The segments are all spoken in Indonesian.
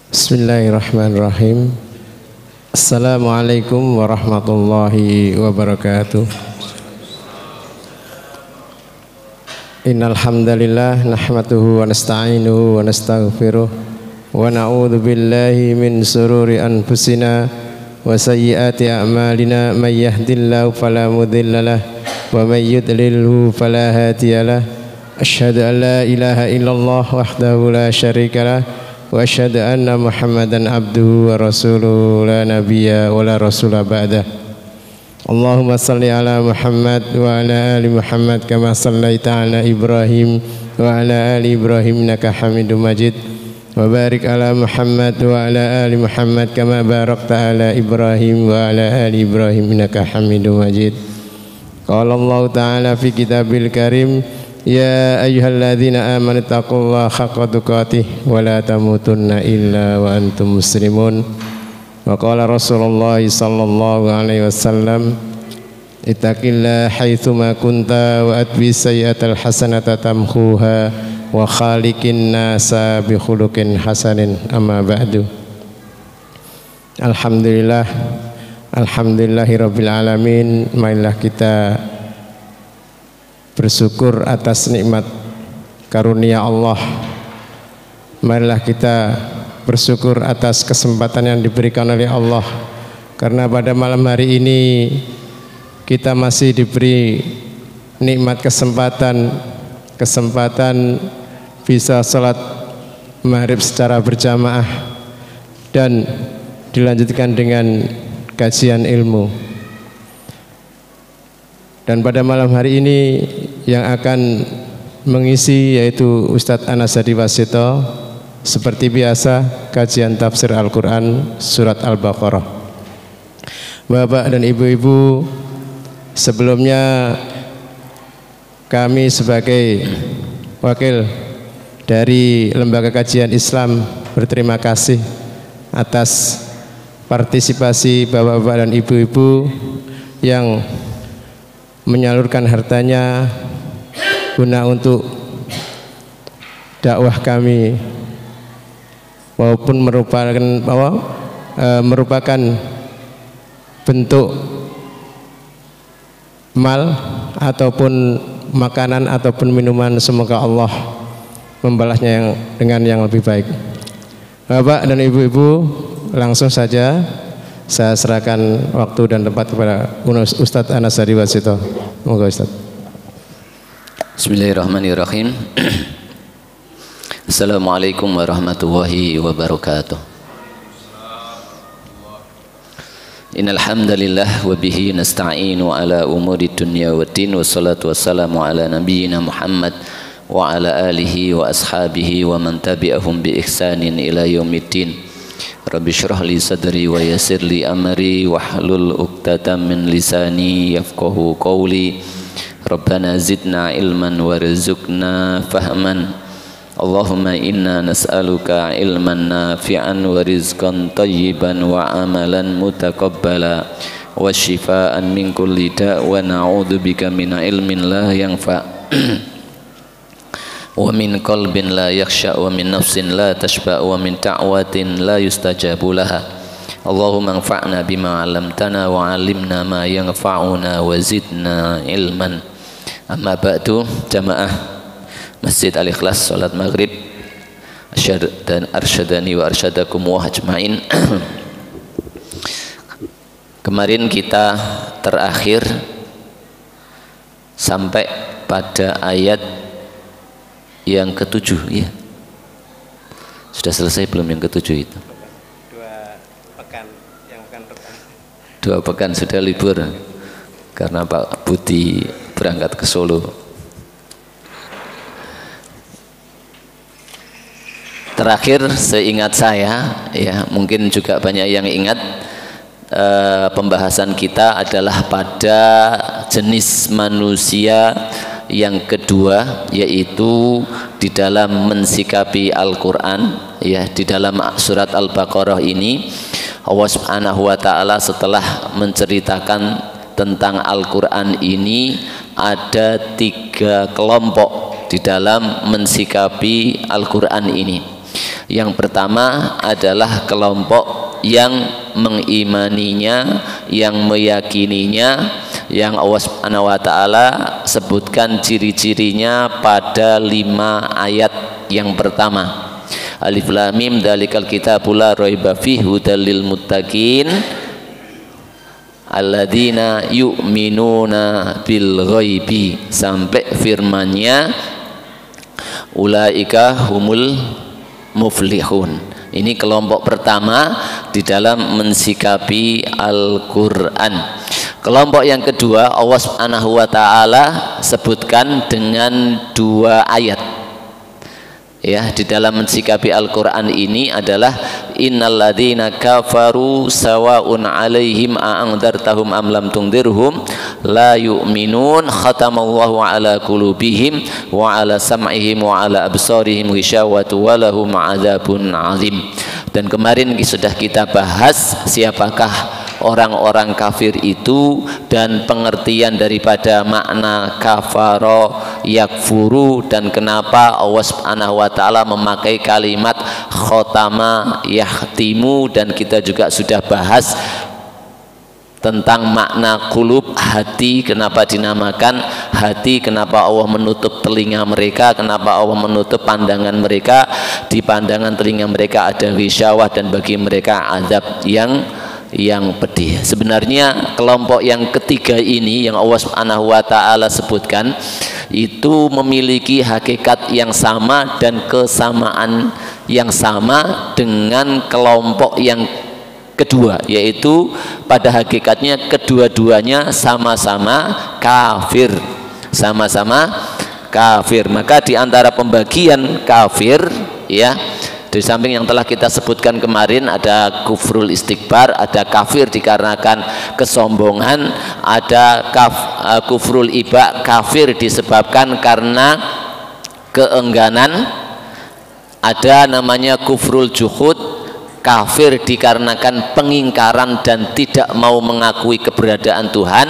Bismillahirrahmanirrahim. Assalamualaikum warahmatullahi wabarakatuh. Innal hamdalillah nahmaduhu wa nasta'inuhu wa nastaghfiruh wa na'udzu billahi min sururi anfusina wa sayyiati a'malina may yahdihillahu fala mudhillalah wa may yudlilhu fala hadiyalah. Asyhadu an la ilaha illallah wahdahu la syarikalah wa asyhadu anna Muhammadan abduhu wa rasuluhu la nabiyya wa la rasula ba'dah. Allahumma salli ala Muhammad wa ala ali Muhammad kama sallaita ala Ibrahim wa ala ali Ibrahim innaka Hamidum Majid. Wa barik ala Muhammad wa ala ali Muhammad kama barakta ala Ibrahim wa ala ali Ibrahim innaka Hamidum Majid. Qala Allah ta'ala fi kitabil karim, ya ayyuhalladzina amanu taqullaha haqqa tuqatih wa la tamutunna illa wa antum muslimun. Wa qala Rasulullah sallallahu alaihi wasallam, ittaqillaha haitsuma kunta wa atbi sayyi'atal hasanata tamhuha wa khaliqin nasa bi khuluqin hasanin. Amma ba'du. Alhamdulillah, alhamdulillahirabbil alamin. Marilah kita bersyukur atas nikmat karunia Allah. Marilah kita bersyukur atas kesempatan yang diberikan oleh Allah, karena pada malam hari ini kita masih diberi nikmat kesempatan bisa salat maghrib secara berjamaah dan dilanjutkan dengan kajian ilmu. Dan pada malam hari ini yang akan mengisi yaitu Ustadz Anas Hadi Wasito. Seperti biasa kajian tafsir Al-Quran surat Al-Baqarah. Bapak dan ibu-ibu, sebelumnya kami sebagai wakil dari Lembaga Kajian Islam berterima kasih atas partisipasi bapak-bapak dan ibu-ibu yang menyalurkan hartanya guna untuk dakwah kami, maupun merupakan bentuk mal ataupun makanan ataupun minuman. Semoga Allah membalasnya dengan yang lebih baik. Bapak dan ibu-ibu, langsung saja saya serahkan waktu dan tempat kepada Ustadz Anas Hadi Wasito. Monggo Ustadz. Bismillahirrahmanirrahim. Assalamualaikum warahmatullahi wabarakatuh. Innal hamdalillah wa bihi nasta'inu ala umuri dunya waddin, wassalatu wassalamu ala nabiyyina Muhammad wa ala alihi wa ashabihi wa man tabi'ahum bi ihsanin ila yaumiddin. Rabbi syrah li sadri wa yassir li amri wahlul 'uqdatam min lisani yafqahu qawli. Rabbana zidna ilman warzuqna fahman. Allahumma inna nas'aluka ilman nafi'an wa rizqan tayyiban wa amalan mutaqabbala wa shifaan min kulli da' wa na'udzubika min ilmin la yanfa' wa min qalbin la yakhsha wa min nafsin la tashba wa min ta'watin la yustajabu laha. Allahumma anfa'na bima 'allamtana wa 'allimna ma yanfa'una wa zidna ilman. Amma ba'du, jamaah Masjid Al-Ikhlas salat maghrib dan arsyadani wa arsyadakum wa ajmain. Kemarin kita terakhir sampai pada ayat yang ke-7 ya. Sudah selesai belum yang ke-7 itu? 2 pekan sudah libur karena Pak Budi berangkat ke Solo. Terakhir seingat saya ya, mungkin juga banyak yang ingat, pembahasan kita adalah pada jenis manusia yang kedua, yaitu di dalam mensikapi Al-Quran ya. Di dalam surat Al-Baqarah ini Allah Subhanahu wa ta'ala setelah menceritakan tentang Al-Quran ini ada 3 kelompok di dalam mensikapi Al-Quran ini. Yang pertama adalah kelompok yang mengimaninya, yang meyakininya, yang Allah Subhanahu wa taala sebutkan ciri-cirinya pada 5 ayat yang pertama. Alif lam mim dzalikal kitabul la raiba fihi hudal lil muttaqin alladzina yu'minuna bil ghaibi, sampai firman-Nya ulaika humul muflihun. Ini kelompok pertama di dalam mensikapi Al-Qur'an. Kelompok yang kedua Allah Subhanahu wa taala sebutkan dengan 2 ayat. Ya, di dalam mensikapi Al-Qur'an ini adalah innalladzina kafaru sawa'un 'alaihim a'andzartahum am lam tundirhum la yu'minun khatamallahu 'ala qulubihim wa 'ala sam'ihim wa 'ala absarihim ghishawatu wa lahum 'adzabun 'adzim. Dan kemarin sudah kita bahas siapakah orang-orang kafir itu dan pengertian daripada makna kafaro yakfuru dan kenapa Allah Subhanahu wa taala memakai kalimat khotama yahtimu, dan kita juga sudah bahas tentang makna kulub, hati, kenapa dinamakan hati, kenapa Allah menutup telinga mereka, kenapa Allah menutup pandangan mereka, di pandangan telinga mereka ada wisyawah dan bagi mereka azab yang pedih. Sebenarnya kelompok yang ketiga ini yang Allah Subhanahu wa taala sebutkan itu memiliki hakikat yang sama dan kesamaan yang sama dengan kelompok yang kedua, yaitu pada hakikatnya kedua-duanya sama-sama kafir, sama-sama kafir. Maka di antara pembagian kafir, ya, di samping yang telah kita sebutkan kemarin ada kufrul istikbar, ada kafir dikarenakan kesombongan, ada kufrul iba, kafir disebabkan karena keengganan, ada namanya kufrul juhud, kafir dikarenakan pengingkaran dan tidak mau mengakui keberadaan Tuhan.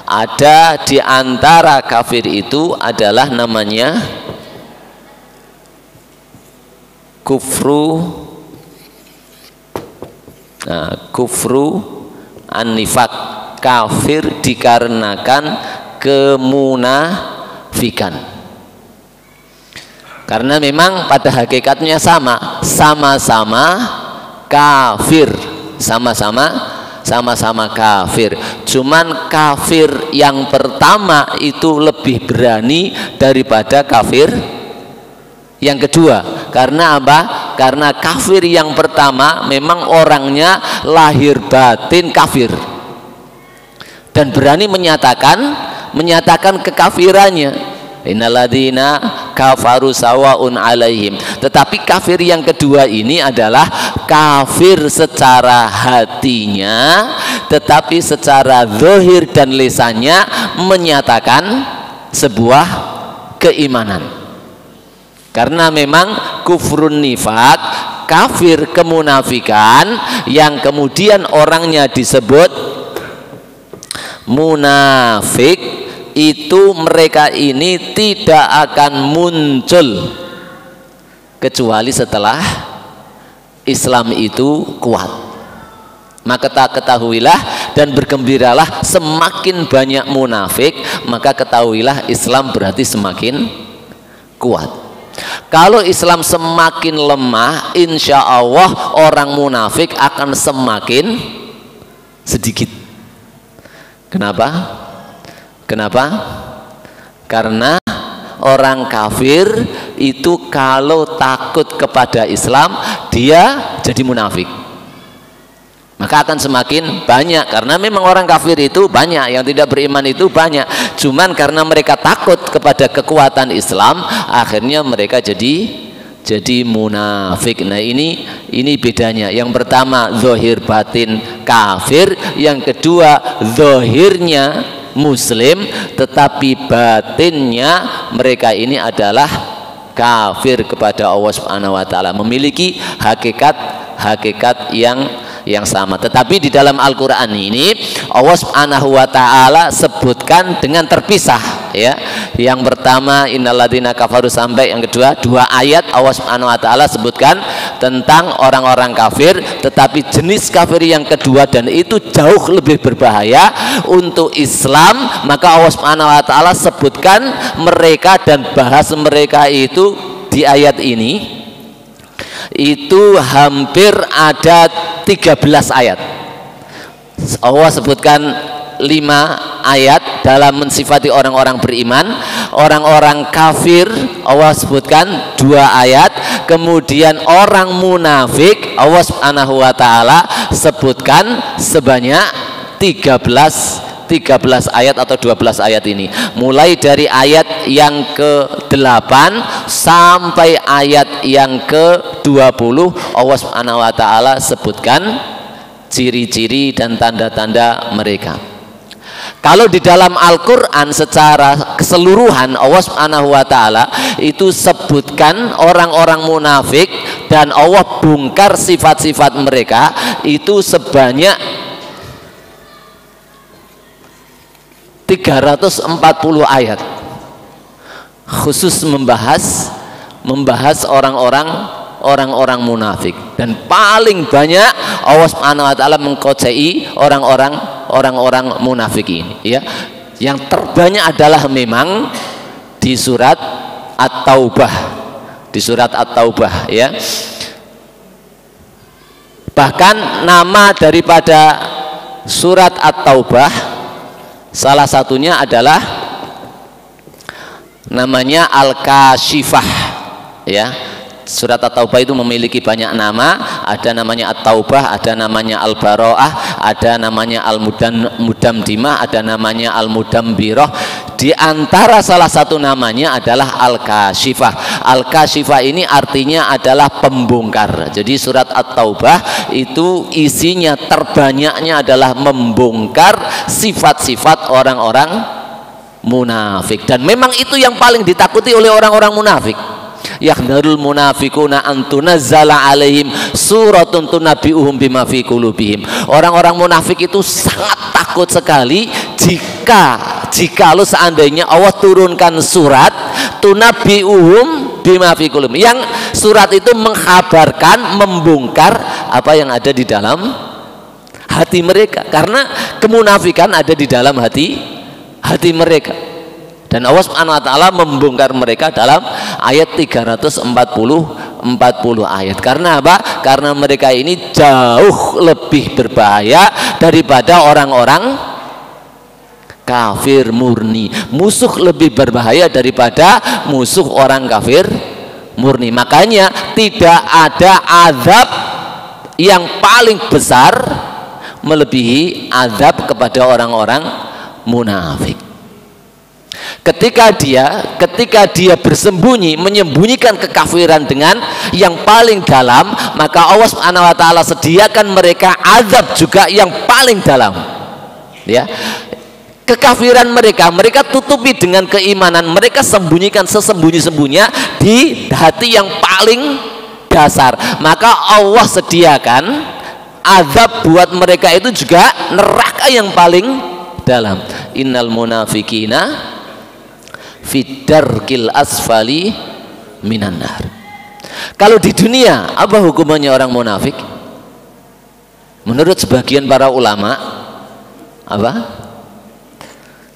Ada di antara kafir itu adalah namanya kufru an-nifaq, kafir dikarenakan kemunafikan. Karena memang pada hakikatnya sama-sama kafir, sama-sama kafir. Cuman kafir yang pertama itu lebih berani daripada kafir yang kedua. Karena apa? Karena kafir yang pertama memang orangnya lahir batin kafir dan berani menyatakan kekafirannya. Innalladzina kafaru sawaun alaihim. Tetapi kafir yang kedua ini adalah kafir secara hatinya, tetapi secara zahir dan lisannya menyatakan sebuah keimanan. Karena memang kufrun nifaq, kafir kemunafikan, yang kemudian orangnya disebut munafik, itu mereka ini tidak akan muncul kecuali setelah Islam itu kuat. Maka ketahuilah dan bergembiralah, semakin banyak munafik maka ketahuilah Islam berarti semakin kuat. Kalau Islam semakin lemah, insya Allah orang munafik akan semakin sedikit. Kenapa? Karena orang kafir itu kalau takut kepada Islam dia jadi munafik, maka akan semakin banyak. Karena memang orang kafir itu banyak, yang tidak beriman itu banyak, cuman karena mereka takut kepada kekuatan Islam akhirnya mereka jadi munafik. Nah ini bedanya. Yang pertama zahir batin kafir, yang kedua zahirnya Muslim tetapi batinnya mereka ini adalah kafir kepada Allah Subhanahu wa taala, memiliki hakikat yang sama. Tetapi di dalam Al-Qur'an ini Allah Subhanahu wa taala sebutkan dengan terpisah, ya. Yang pertama innalladzina kafaru sampai yang kedua 2 ayat Allah Subhanahu wa taala sebutkan tentang orang-orang kafir, tetapi jenis kafir yang kedua dan itu jauh lebih berbahaya untuk Islam, maka Allah Subhanahu wa taala sebutkan mereka dan bahas mereka itu di ayat ini. Itu hampir ada 13 ayat. Allah sebutkan 5 ayat dalam mensifati orang-orang beriman. Orang-orang kafir Allah sebutkan 2 ayat. Kemudian orang munafik Allah Subhanahu wa taala sebutkan sebanyak 13 ayat atau 12 ayat ini. Mulai dari ayat yang ke-8 sampai ayat yang ke-20 Allah Subhanahu wa taala sebutkan ciri-ciri dan tanda-tanda mereka. Kalau di dalam Al-Qur'an secara keseluruhan Allah Subhanahu wa taala itu sebutkan orang-orang munafik dan Allah bongkar sifat-sifat mereka itu sebanyak 340 ayat, khusus membahas orang-orang munafik. Dan paling banyak Allah Subhanahu wa taala mengkocei orang-orang munafik ini, ya. Yang terbanyak adalah memang di surat At-Taubah. Di surat At-Taubah, ya. Bahkan nama daripada surat At-Taubah salah satunya adalah namanya Al-Kashifah, ya. Surat At-Taubah itu memiliki banyak nama. Ada namanya At-Taubah, ada namanya Al-Baro'ah, ada namanya Al-Mudamdimah, ada namanya Al-Mudambirah. Di antara salah satu namanya adalah Al-Kashifah. Al-Kashifah ini artinya adalah pembongkar. Jadi surat At-Taubah itu isinya terbanyaknya adalah membongkar sifat-sifat orang-orang munafik. Dan memang itu yang paling ditakuti oleh orang-orang munafik. Yahdharul munafiquna an tunazzala alaihim suratun tunabbi'uhum bima fi qulubihim. Orang-orang munafik itu sangat takut sekali jikalau seandainya Allah turunkan surat tunabbi'uhum bima fi qulubihim, yang surat itu mengkhabarkan, membongkar apa yang ada di dalam hati mereka, karena kemunafikan ada di dalam hati mereka. Dan Allah Subhanahu wa taala membongkar mereka dalam ayat 340 ayat. Karena apa? Karena mereka ini jauh lebih berbahaya daripada orang-orang kafir murni. Musuh lebih berbahaya daripada musuh orang kafir murni. Makanya tidak ada azab yang paling besar melebihi azab kepada orang-orang munafik. Ketika dia bersembunyi, menyembunyikan kekafiran dengan yang paling dalam, maka Allah Subhanahu wa taala sediakan mereka azab juga yang paling dalam, ya. Kekafiran mereka tutupi dengan keimanan, mereka sembunyikan sesembunyi-sembunyinya di hati yang paling dasar. Maka Allah sediakan azab buat mereka itu juga neraka yang paling dalam. Innal munafiqina fidarkil asfali minan nar. Kalau di dunia apa hukumannya orang munafik? Menurut sebagian para ulama apa?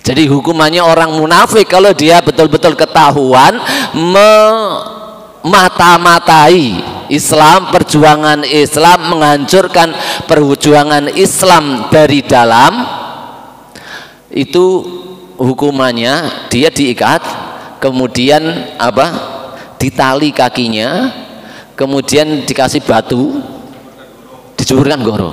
Jadi hukumannya orang munafik kalau dia betul-betul ketahuan memata-matai Islam, perjuangan Islam, menghancurkan perjuangan Islam dari dalam, itu hukumannya dia diikat, kemudian apa, ditali kakinya, kemudian dikasih batu, dicuburkan goro.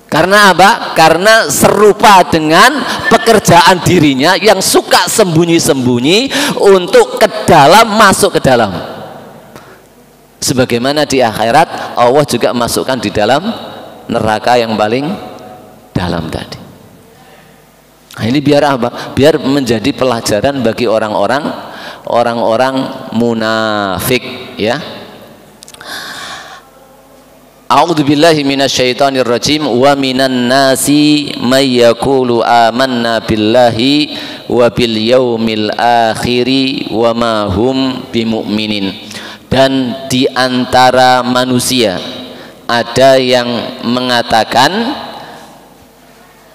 Karena apa? Karena serupa dengan pekerjaan dirinya yang suka sembunyi-sembunyi untuk ke dalam, masuk ke dalam. Sebagaimana di akhirat Allah juga masukkan di dalam neraka yang paling dalam tadi. Nah, ini biar apa? Biar menjadi pelajaran bagi orang-orang munafik, ya. A'udzubillahi minasyaitonir rajim. Wa minan nasi may yaqulu amanna billahi wa bil yaumil akhiri wa ma hum bimu'minin. dan di antara manusia ada yang mengatakan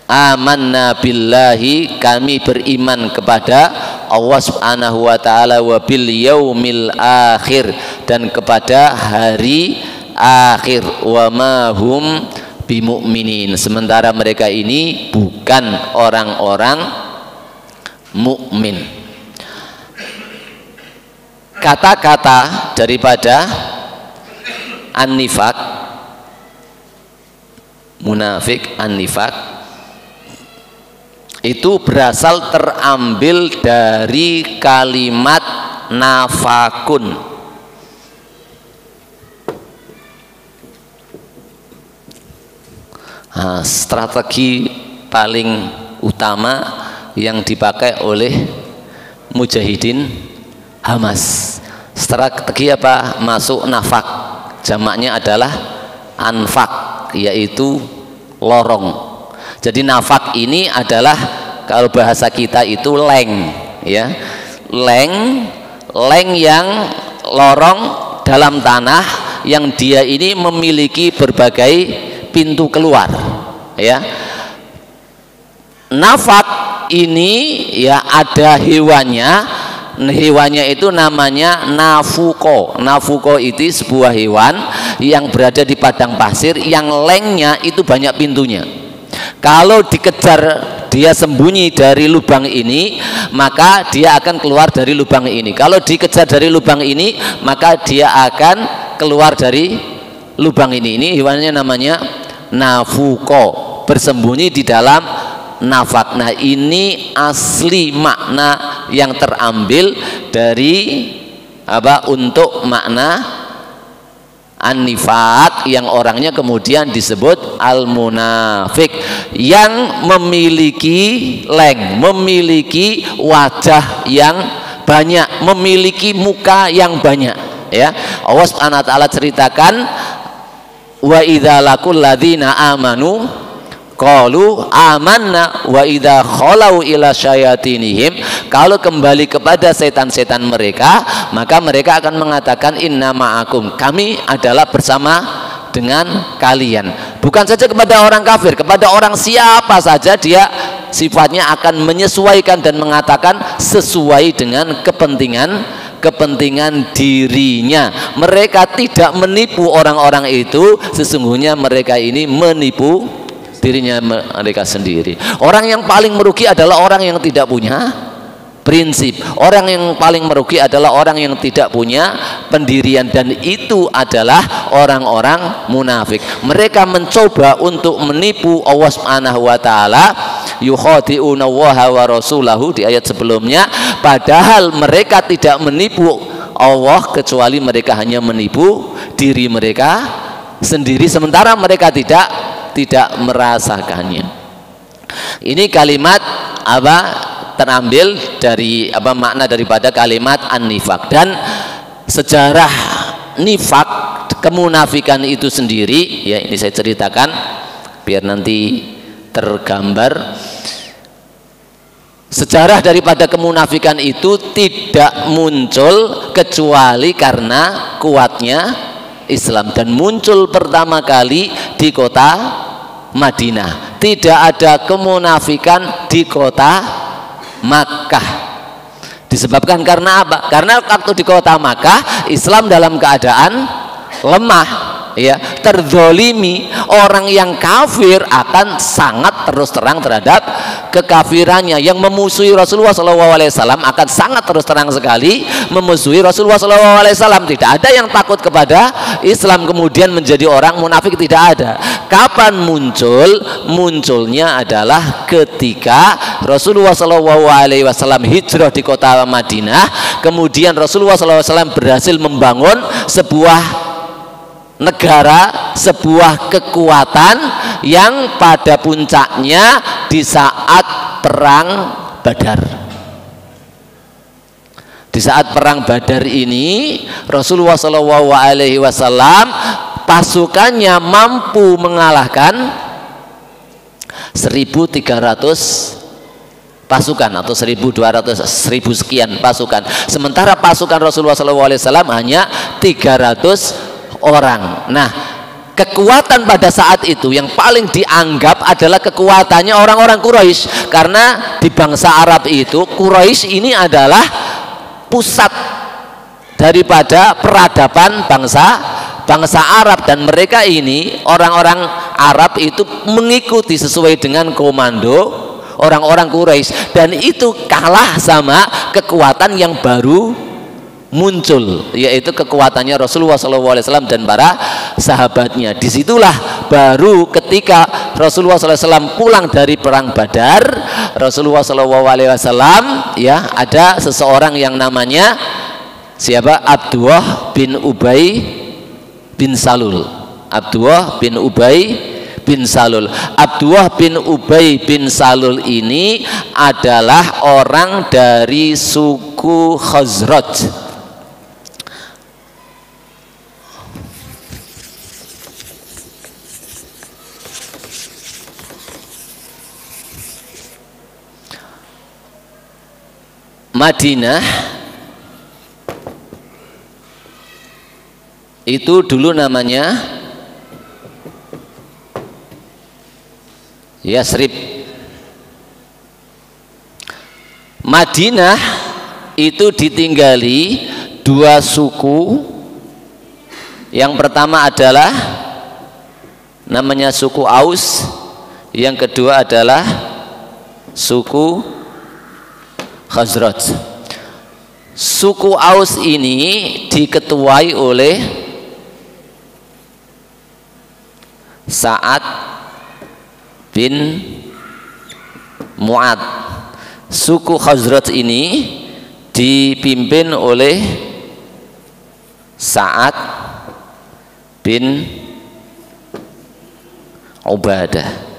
amanna billahi, kami beriman kepada Allah Subhanahu wa taala, wa bil yaumil akhir, dan kepada hari akhir, wa ma hum bimu'minin, sementara mereka ini bukan orang-orang mukmin. Kata-kata daripada an-nifaq, munafik, an-nifaq itu berasal terambil dari kalimat nafakun. Nah, strategi paling utama yang dipakai oleh mujahidin Hamas, strategi apa? Masuk nafak, jamaknya adalah anfak, yaitu lorong. Jadi nafak ini adalah kalau bahasa kita itu leng, ya, leng yang lorong dalam tanah, yang dia ini memiliki berbagai pintu keluar, ya. Nafak ini ya ada hewannya. Hewannya itu namanya nafuko. Nafuko itu sebuah hewan yang berada di padang pasir, yang lengnya itu banyak pintunya. Kalau dikejar dia sembunyi dari lubang ini, maka dia akan keluar dari lubang ini. Kalau dikejar dari lubang ini, maka dia akan keluar dari lubang ini. Ini hewannya namanya nafuko, bersembunyi di dalam nafak. Nah, ini asli makna yang terambil dari apa? Untuk makna an-nifaq, yang orangnya kemudian disebut al-munafik, yang memiliki leng, memiliki wajah yang banyak, memiliki muka yang banyak, ya. Allah Subhanahu wa taala ceritakan, wa idza laqul ladzina amanu qalu amanna wa idza khalau ila syayatinihim, kalau kembali kepada setan-setan mereka, maka mereka akan mengatakan inna ma'akum, kami adalah bersama dengan kalian. Bukan saja kepada orang kafir, kepada orang siapa saja dia sifatnya akan menyesuaikan dan mengatakan sesuai dengan kepentingan dirinya. Mereka tidak menipu orang-orang itu, sesungguhnya mereka ini menipu dirinya mereka sendiri. Orang yang paling merugi adalah orang yang tidak punya prinsip. Orang yang paling merugi adalah orang yang tidak punya pendirian, dan itu adalah orang-orang munafik. Mereka mencoba untuk menipu Allah Subhanahu wa taala, yukhadi'una Allaha wa rasulahu, di ayat sebelumnya, padahal mereka tidak menipu Allah, kecuali mereka hanya menipu diri mereka sendiri, sementara mereka tidak merasakannya. Ini kalimat apa? Terambil dari apa? Makna daripada kalimat an-nifaq. Dan sejarah nifaq, kemunafikan itu sendiri, ya, ini saya ceritakan biar nanti tergambar. Sejarah daripada kemunafikan itu tidak muncul kecuali karena kuatnya Islam, dan muncul pertama kali di kota Madinah. Tidak ada kemunafikan di kota Makkah. Disebabkan karena apa? Karena waktu di kota Makkah Islam dalam keadaan lemah, ya, terzolimi. Orang yang kafir akan sangat terus terang terhadap kekafirannya. Yang memusuhi Rasulullah SAW akan sangat terus terang sekali memusuhi Rasulullah SAW. Tidak ada yang takut kepada Islam kemudian menjadi orang munafik, tidak ada. Kapan muncul? Munculnya adalah ketika Rasulullah SAW hijrah di kota Madinah, kemudian Rasulullah SAW berhasil membangun sebuah negara, sebuah kekuatan yang pada puncaknya di saat perang Badar. Di saat perang Badar ini Rasulullah SAW pasukannya mampu mengalahkan 1.300 pasukan atau 1.200, 1.000 sekian pasukan. Sementara pasukan Rasulullah SAW hanya 300 orang. Nah, kekuatan pada saat itu yang paling dianggap adalah kekuatannya orang-orang Quraisy, karena di bangsa Arab itu Quraisy ini adalah pusat daripada peradaban bangsa Arab, dan mereka ini orang-orang Arab itu mengikuti sesuai dengan komando orang-orang Quraisy, dan itu kalah sama kekuatan yang baru muncul, yaitu kekuatannya Rasulullah SAW dan para sahabatnya. Disitulah baru ketika Rasulullah SAW pulang dari perang Badar, Rasulullah SAW ya, ada seseorang yang namanya siapa? Abdullah bin Ubay bin Salul. Abdullah bin Ubay bin Salul. Abdullah bin Ubay bin Salul ini adalah orang dari suku Khazraj. Madinah itu dulu namanya Yasrib. Madinah itu ditinggali dua suku. Yang pertama adalah namanya suku Aus, yang kedua adalah suku Khazraj. Suku Aus ini diketuai oleh Sa'ad bin Mu'ad. Suku Khazraj ini dipimpin oleh Sa'ad bin Ubadah.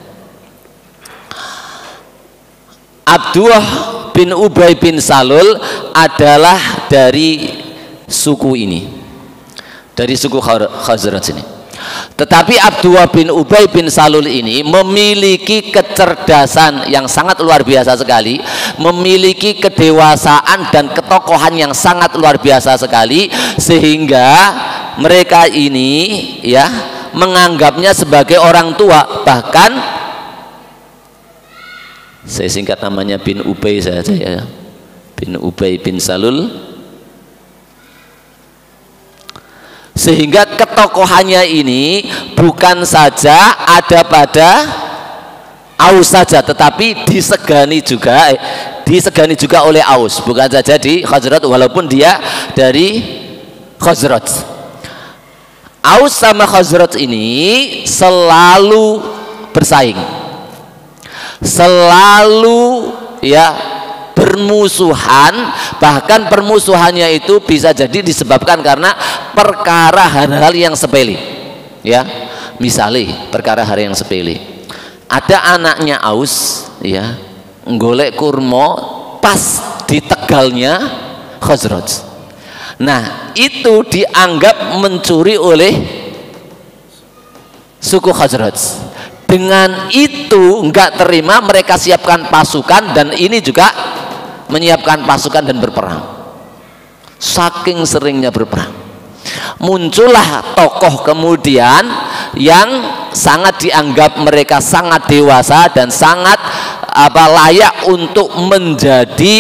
Abdullah bin Ubay bin Salul adalah dari suku ini, dari suku Khazraj ini. Tetapi Abdullah bin Ubay bin Salul ini memiliki kecerdasan yang sangat luar biasa sekali, memiliki kedewasaan dan ketokohan yang sangat luar biasa sekali, sehingga mereka ini ya menganggapnya sebagai orang tua. Bahkan saya singkat namanya bin Ubay saja ya, bin Ubay bin Salul. Sehingga ketokohannya ini bukan saja ada pada Aus saja, tetapi disegani juga oleh Aus, bukan saja di Khazraj, walaupun dia dari Khazraj. Aus sama Khazraj ini selalu bersaing, selalu ya bermusuhan. Bahkan permusuhannya itu bisa jadi disebabkan karena perkara hal-hal yang sepele ya. Misalnya perkara hal yang sepele, ada anaknya Aus ya golek kurma pas di tegalnya Khazraj. Nah itu dianggap mencuri oleh suku Khazraj. Dengan itu enggak terima, mereka siapkan pasukan, dan ini juga menyiapkan pasukan dan berperang. Saking seringnya berperang, muncullah tokoh kemudian yang sangat dianggap mereka sangat dewasa dan sangat layak untuk menjadi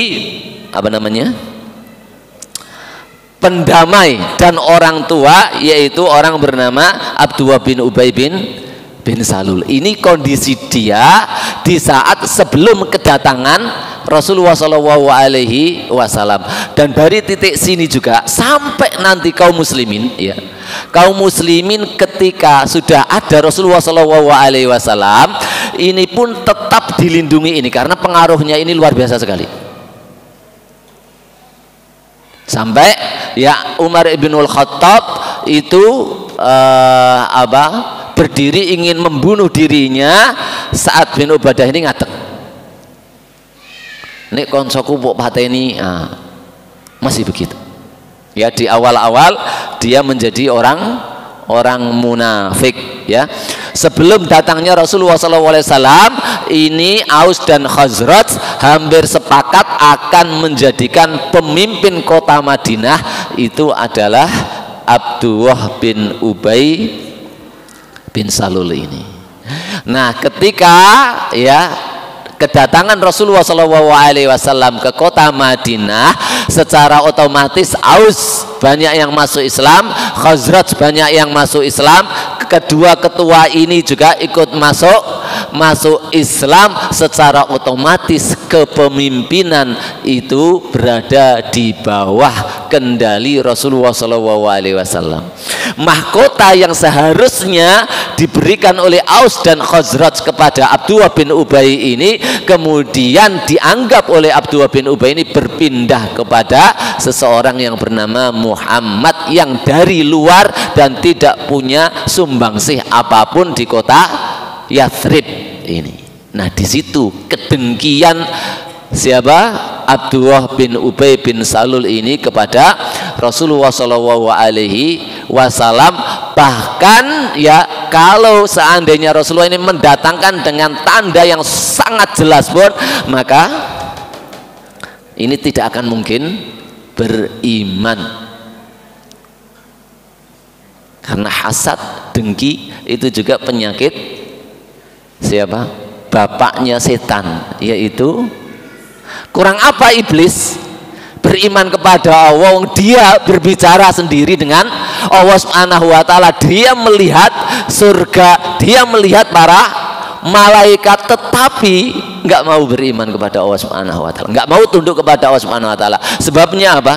pendamai dan orang tua, yaitu orang bernama Abdullah bin Ubay bin Salul. Ini kondisi dia di saat sebelum kedatangan Rasulullah SAW. Dan dari titik sini juga sampai nanti kaum muslimin ya, kaum muslimin ketika sudah ada Rasulullah SAW ini pun tetap dilindungi ini, karena pengaruhnya ini luar biasa sekali. Sampai ya Umar ibnul Khattab itu berdiri ingin membunuh dirinya, Sa'ad bin Ubadah ini ngatek, nek koncoku mbok pateni. Masih begitu ya. Di awal-awal dia menjadi orang munafik ya. Sebelum datangnya Rasulullah SAW ini Aus dan Khazraj hampir sepakat akan menjadikan pemimpin kota Madinah itu adalah Abdullah bin Ubay bin Salul ini. Nah, ketika ya kedatangan Rasulullah SAW ke kota Madinah, secara otomatis Aus banyak yang masuk Islam, Khazraj banyak yang masuk Islam. Kedua ketua ini juga ikut masuk Islam. Secara otomatis kepemimpinan itu berada di bawah kendali Rasulullah SAW. Mahkota yang seharusnya diberikan oleh Aus dan Khazraj kepada Abdullah bin Ubay ini kemudian dianggap oleh Abdullah bin Ubay ini berpindah kepada seseorang yang bernama Muhammad yang dari luar dan tidak punya sumbangsih apapun di kota Yathrib ini. Nah, di situ kedengkian siapa? Abdullah bin Ubay bin Salul ini kepada Rasulullah SAW. Bahkan ya, kalau seandainya Rasulullah ini mendatangkan dengan tanda yang sangat jelas pun, maka ini tidak akan mungkin beriman, karena hasad, dengki itu juga penyakit siapa? Bapaknya setan, yaitu kurang apa iblis beriman kepada Allah. Dia berbicara sendiri dengan Allah Subhanahu wa taala, dia melihat surga, dia melihat para malaikat, tetapi nggak mau beriman kepada Allah Subhanahu wa taala, nggak mau tunduk kepada Allah Subhanahu wa taala. Sebabnya apa?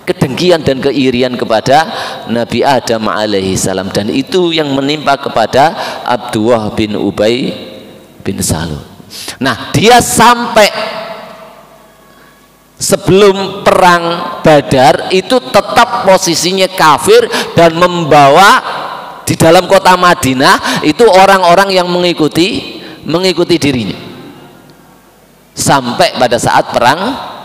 Kedengkian dan keirian kepada Nabi Adam alaihi salam, dan itu yang menimpa kepada Abdullah bin Ubay bin Salul. Nah, dia sampai sebelum perang Badar itu tetap posisinya kafir dan membawa di dalam kota Madinah itu orang-orang yang mengikuti dirinya sampai pada saat perang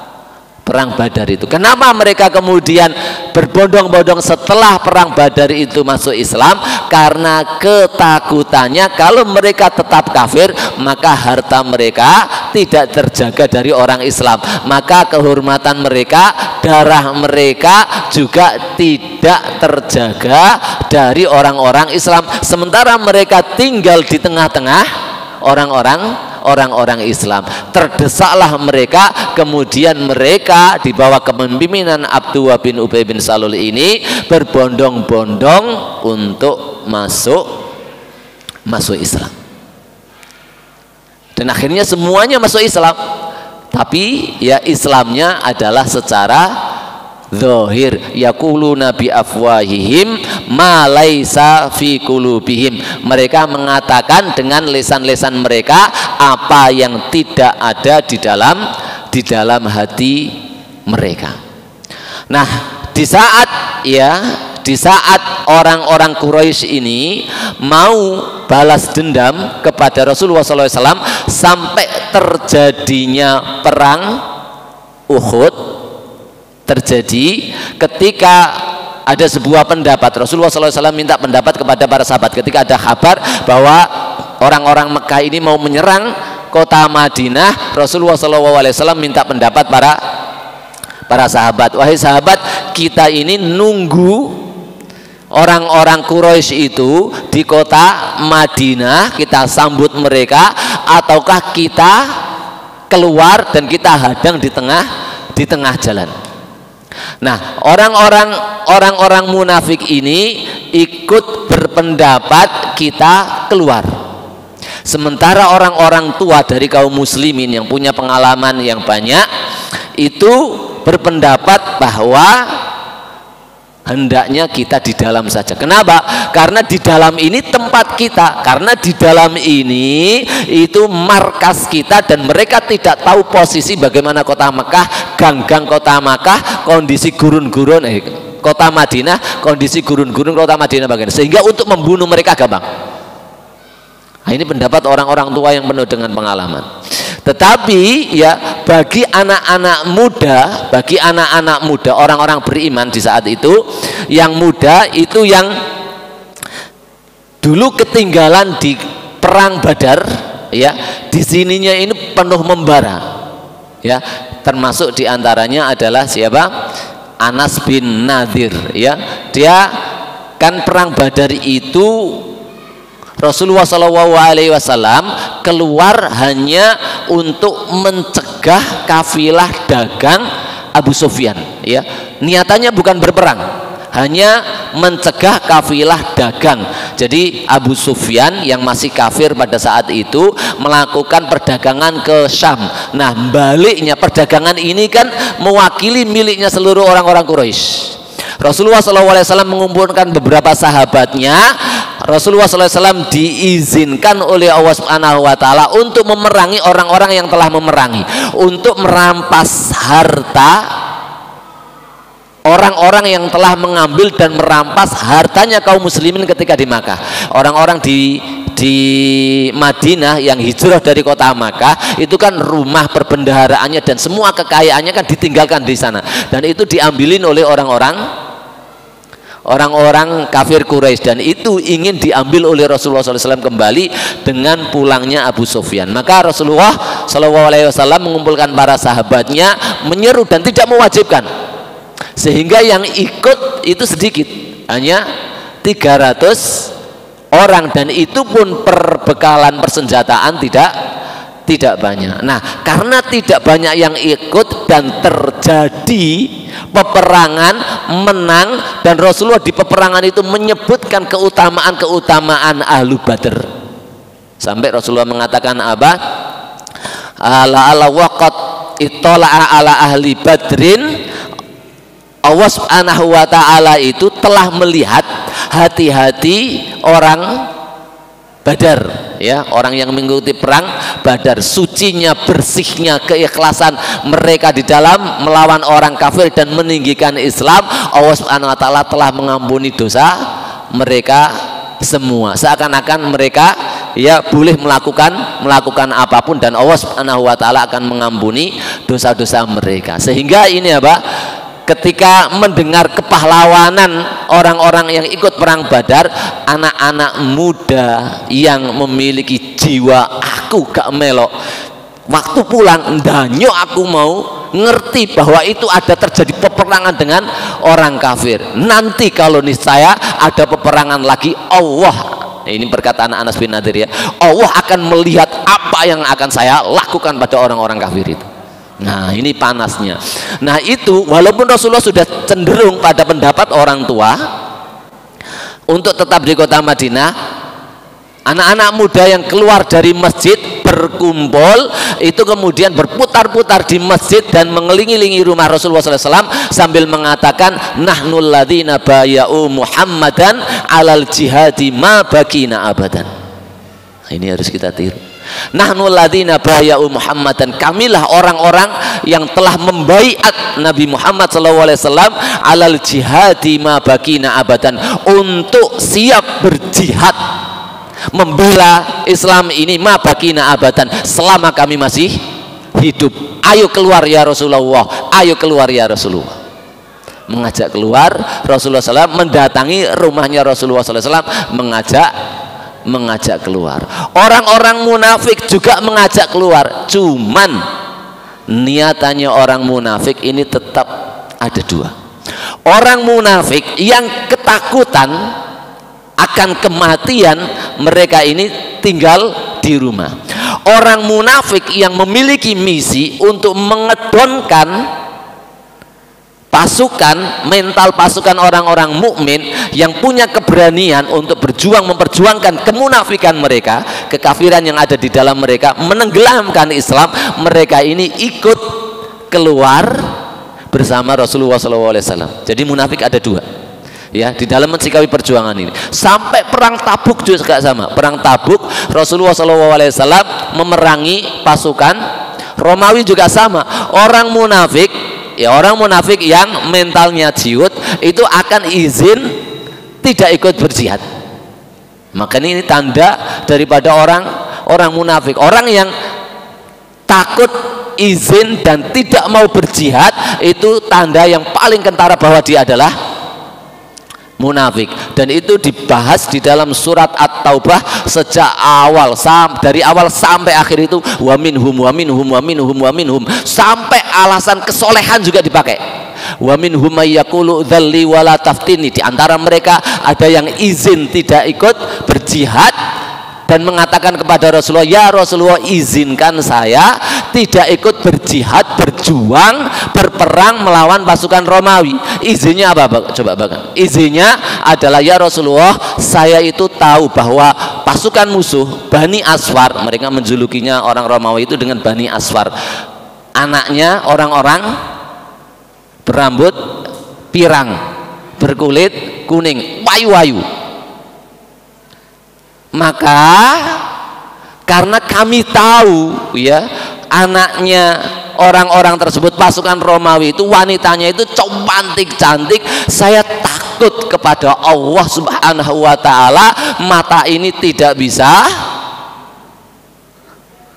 Badar itu. Kenapa mereka kemudian berbondong-bondong setelah perang Badar itu masuk Islam? Karena ketakutannya kalau mereka tetap kafir maka harta mereka tidak terjaga dari orang Islam, maka kehormatan mereka, darah mereka juga tidak terjaga dari orang-orang Islam. Sementara mereka tinggal di tengah-tengah orang-orang Islam. Terdesaklah mereka, kemudian mereka di bawah kepemimpinan Abdullah bin Ubay bin Salul ini berbondong-bondong untuk masuk Islam. Dan akhirnya semuanya masuk Islam. Tapi ya Islamnya adalah secara zahir, yaquluna bi afwahihim ma laisa fi qulubihim. Mereka mengatakan dengan lisan-lisan mereka apa yang tidak ada di dalam hati mereka. Nah, di saat orang-orang Quraisy ini mau balas dendam kepada Rasulullah SAW sampai terjadinya perang Uhud terjadi, ketika ada sebuah pendapat, Rasulullah SAW minta pendapat kepada para sahabat ketika ada kabar bahwa orang-orang Mekah ini mau menyerang kota Madinah. Rasulullah SAW minta pendapat para sahabat, wahai sahabat, kita ini nunggu orang-orang Quraisy itu di kota Madinah, kita sambut mereka, ataukah kita keluar dan kita hadang di tengah jalan. Nah, orang-orang munafik ini ikut berpendapat kita keluar. Sementara orang-orang tua dari kaum muslimin yang punya pengalaman yang banyak itu berpendapat bahwa hendaknya kita di dalam saja. Kenapa? Karena di dalam ini tempat kita, karena di dalam ini itu markas kita, dan mereka tidak tahu posisi bagaimana kota Mekah, gang-gang kota Mekah, kondisi gurun-gurun kota Madinah, kondisi gurun-gurun kota Madinah bagaimana, sehingga untuk membunuh mereka gampang. Nah, ini pendapat orang-orang tua yang penuh dengan pengalaman. Tetapi ya bagi anak-anak muda, orang-orang beriman di saat itu, yang muda itu yang dulu ketinggalan di perang Badar, ya di sininya ini penuh membara, ya termasuk diantaranya adalah siapa? Anas bin Nadir, ya. Dia kan perang Badar itu Rasulullah SAW keluar hanya untuk mencegah kafilah dagang Abu Sufyan, ya. Niatannya bukan berperang, hanya mencegah kafilah dagang. Jadi Abu Sufyan yang masih kafir pada saat itu melakukan perdagangan ke Syam. Nah, baliknya perdagangan ini kan mewakili miliknya seluruh orang-orang Quraisy. Rasulullah SAW mengumpulkan beberapa sahabatnya. Rasulullah SAW diizinkan oleh Allah Subhanahu wa Ta'ala untuk memerangi orang-orang yang telah memerangi, untuk merampas harta orang-orang yang telah mengambil dan merampas hartanya kaum muslimin ketika di Makkah. Orang-orang di Madinah yang hijrah dari kota Makkah itu kan rumah perbendaharaannya dan semua kekayaannya kan ditinggalkan di sana, dan itu diambilin oleh orang-orang kafir Quraisy, dan itu ingin diambil oleh Rasulullah SAW kembali dengan pulangnya Abu Sufyan. Maka Rasulullah SAW mengumpulkan para sahabatnya, menyeru dan tidak mewajibkan, sehingga yang ikut itu sedikit, hanya 300 orang, dan itu pun perbekalan persenjataan tidak banyak. Nah, karena tidak banyak yang ikut dan terjadi peperangan, menang, dan Rasulullah di peperangan itu menyebutkan keutamaan Ahlu Badr, sampai Rasulullah mengatakan apa? Ala waqat ittala'a ala ahli badrin, Allah Subhanahu wa Ta'ala itu telah melihat hati-hati orang Badar, ya, orang yang mengikuti perang Badar, sucinya, bersihnya, keikhlasan mereka di dalam melawan orang kafir dan meninggikan Islam. Allah Subhanahu wa Ta'ala telah mengampuni dosa mereka semua, seakan-akan mereka ya boleh melakukan apapun, dan Allah Subhanahu wa Ta'ala akan mengampuni dosa-dosa mereka. Sehingga ini apa? Ketika mendengar kepahlawanan orang-orang yang ikut perang Badar, anak-anak muda yang memiliki jiwa aku gak melok, waktu pulang ndanyo aku mau ngerti bahwa itu ada terjadi peperangan dengan orang kafir. Nanti kalau niscaya ada peperangan lagi, Allah, ini perkataan Anas bin Nadir, ya, Allah akan melihat apa yang akan saya lakukan pada orang-orang kafir itu. Nah, ini panasnya. Nah, itu walaupun Rasulullah sudah cenderung pada pendapat orang tua untuk tetap di kota Madinah, anak-anak muda yang keluar dari masjid berkumpul itu kemudian berputar-putar di masjid dan mengelilingi rumah Rasulullah SAW sambil mengatakan, nahnul ladzina baya'u Muhammadan alal jihadi ma bakina abadan. Nah, ini harus kita tiru. Nahnu ladzina baya'u Muhammadan, kamilah orang-orang yang telah membaiat Nabi Muhammad SAW alal jihadi ma bakina abadan, untuk siap berjihad membela Islam ini ma bakina abadan, selama kami masih hidup. Ayo keluar ya Rasulullah, ayo keluar ya Rasulullah. Mengajak keluar Rasulullah SAW, mendatangi rumahnya Rasulullah SAW, mengajak keluar. Orang-orang munafik juga mengajak keluar, cuman niatannya orang munafik ini tetap ada dua. Orang munafik yang ketakutan akan kematian, mereka ini tinggal di rumah. Orang munafik yang memiliki misi untuk mengedonkan pasukan, mental pasukan orang-orang mukmin yang punya keberanian untuk memperjuangkan kemunafikan mereka, kekafiran yang ada di dalam mereka, menenggelamkan Islam, mereka ini ikut keluar bersama Rasulullah SAW. Jadi munafik ada dua, ya, di dalam mensikapi perjuangan ini. Sampai perang Tabuk juga sama. Perang Tabuk Rasulullah SAW memerangi pasukan Romawi juga sama. Orang munafik, ya, orang munafik yang mentalnya jiut itu akan izin tidak ikut berjihad. Maka ini tanda daripada orang munafik. Orang yang takut izin dan tidak mau berjihad, itu tanda yang paling kentara bahwa dia adalah munafik. Dan itu dibahas di dalam surat At-Taubah sejak awal, dari awal sampai akhir itu wa minhum, sampai alasan kesolehan juga dipakai. Wa minhum may yaqulu dzalli wala taftini. Di antara mereka ada yang izin tidak ikut berjihad dan mengatakan kepada Rasulullah, ya Rasulullah, izinkan saya tidak ikut berjihad, berjuang, berperang melawan pasukan Romawi. Izinnya apa? Coba bahkan. Izinnya adalah, ya Rasulullah, saya itu tahu bahwa pasukan musuh Bani Asfar, mereka menjulukinya orang Romawi itu dengan Bani Asfar, anaknya orang-orang berambut pirang, berkulit kuning, wayu-wayu. Maka karena kami tahu ya anaknya orang-orang tersebut, pasukan Romawi itu wanitanya itu cantik-cantik, saya takut kepada Allah Subhanahu wa taala mata ini tidak bisa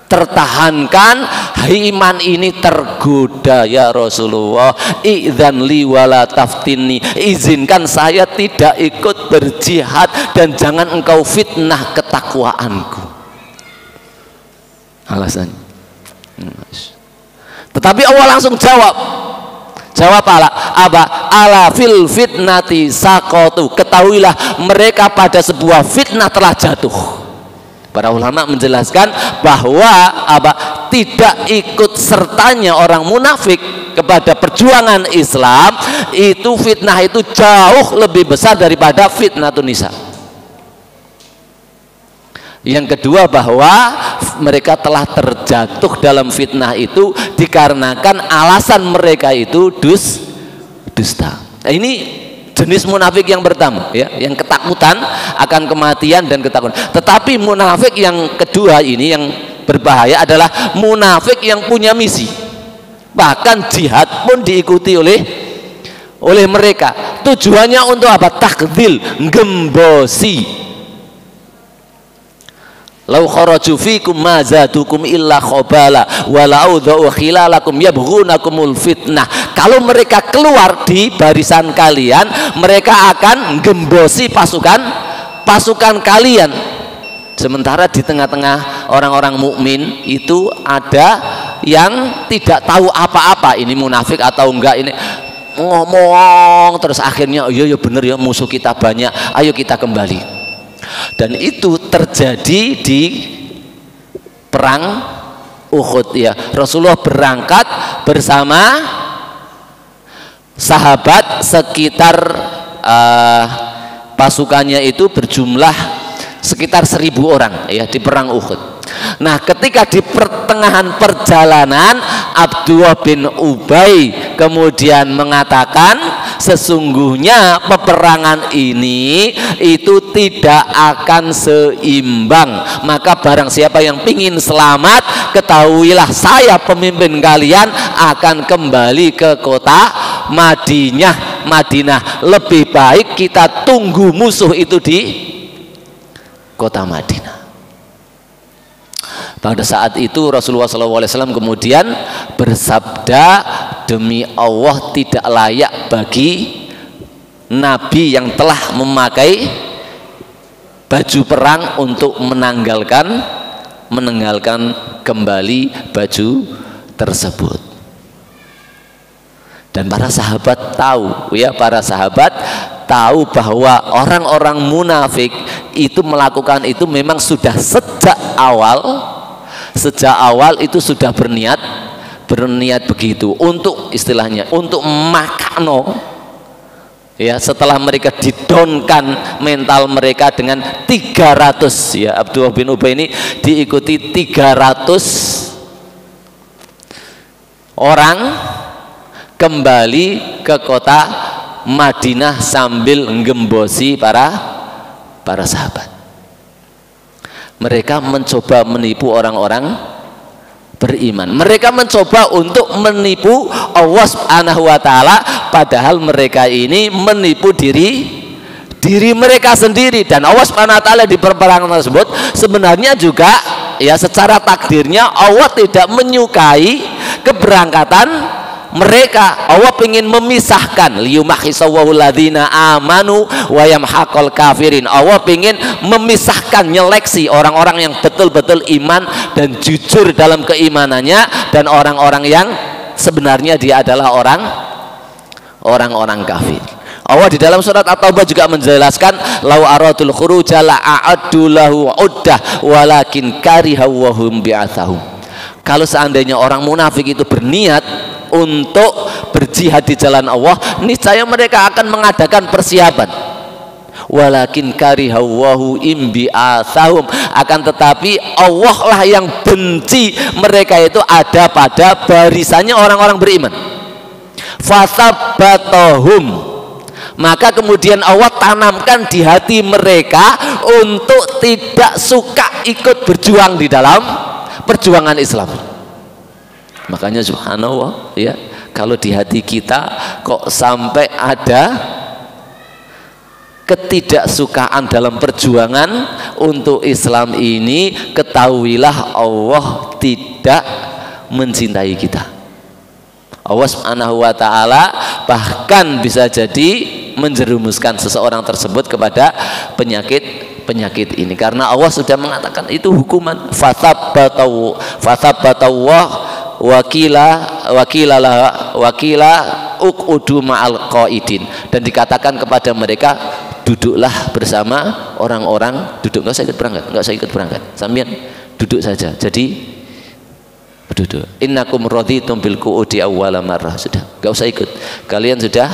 tertahankan, iman ini tergoda, ya Rasulullah, idzan li wala taftini, izinkan saya tidak ikut berjihad dan jangan engkau fitnah ketakwaanku. Alasannya. Tetapi Allah langsung jawab apa? Ala fil fitnati saqatu, ketahuilah mereka pada sebuah fitnah telah jatuh. Para ulama menjelaskan bahwa tidak ikut sertanya orang munafik kepada perjuangan Islam itu fitnah itu jauh lebih besar daripada fitnatun nisa. Yang kedua, bahwa mereka telah terjatuh dalam fitnah itu dikarenakan alasan mereka itu dusta. Nah, ini jenis munafik yang pertama ya, yang ketakutan akan kematian dan ketakutan. Tetapi munafik yang kedua ini yang berbahaya adalah munafik yang punya misi. Bahkan jihad pun diikuti oleh mereka. Tujuannya untuk apa? Takdzil, gembosi. Lau kharaju fikum ma zadukum illa khabala walau dha'u khilalakum yabghunakumul fitnah. Kalau mereka keluar di barisan kalian, mereka akan gembosi pasukan kalian. Sementara di tengah-tengah orang-orang mukmin itu ada yang tidak tahu apa-apa, ini munafik atau enggak, ini ngomong terus akhirnya iya bener ya, musuh kita banyak, ayo kita kembali. Dan itu terjadi di perang Uhud ya. Rasulullah berangkat bersama sahabat sekitar pasukannya itu berjumlah sekitar 1000 orang ya di perang Uhud. Nah, ketika di pertengahan perjalanan Abdullah bin Ubay kemudian mengatakan, sesungguhnya peperangan ini itu tidak akan seimbang, maka barang siapa yang ingin selamat, ketahuilah saya pemimpin kalian akan kembali ke kota Madinah. Lebih baik kita tunggu musuh itu di kota Madinah. Pada saat itu Rasulullah SAW kemudian bersabda, demi Allah tidak layak bagi Nabi yang telah memakai baju perang untuk menanggalkan kembali baju tersebut. Dan para sahabat tahu bahwa orang-orang munafik itu melakukan itu memang sudah sejak awal itu sudah berniat begitu, untuk istilahnya untuk makano ya. Setelah mereka didonkan mental mereka dengan 300 ya, Abdullah bin Ubay ini diikuti 300 orang kembali ke kota Madinah sambil menggembosi para sahabat. Mereka mencoba menipu orang-orang beriman. Mereka mencoba untuk menipu Allah Subhanahu wa taala, padahal mereka ini menipu diri mereka sendiri. Dan Allah Subhanahu wa taala di peperangan tersebut sebenarnya juga ya secara takdirnya Allah tidak menyukai keberangkatan mereka. Allah ingin memisahkan, liyumahhisawwahul ladzina amanu wa yamhaqal kafirin. Allah ingin memisahkan, nyeleksi orang-orang yang betul-betul iman dan jujur dalam keimanannya dan orang-orang yang sebenarnya dia adalah orang-orang kafir. Allah di dalam surat At-Taubah juga menjelaskan lau aradul khuruja la a'addu lahu uddah walakin karihawahum bi'athahum. Kalau seandainya orang munafik itu berniat untuk berjihad di jalan Allah, niscaya mereka akan mengadakan persiapan. Walakin karihawahu imbi'athahum, akan tetapi Allah lah yang benci mereka itu ada pada barisannya orang-orang beriman. Fasabbatahum, maka kemudian Allah tanamkan di hati mereka untuk tidak suka ikut berjuang di dalam perjuangan Islam. Makanya subhanallah ya, kalau di hati kita kok sampai ada ketidaksukaan dalam perjuangan untuk Islam ini, ketahuilah Allah tidak mencintai kita. Allah Subhanahu wa ta'ala bahkan bisa jadi menjerumuskan seseorang tersebut kepada penyakit ini, karena Allah sudah mengatakan itu hukuman. Fathabbatawah wakila uqudu ma'al qaidin, dan dikatakan kepada mereka duduklah bersama orang-orang, duduk, nggak usah ikut berangkat, sampean duduk saja, jadi duduk. Innakum raditum bil qu'udi awwala marrah, sudah nggak usah ikut, kalian sudah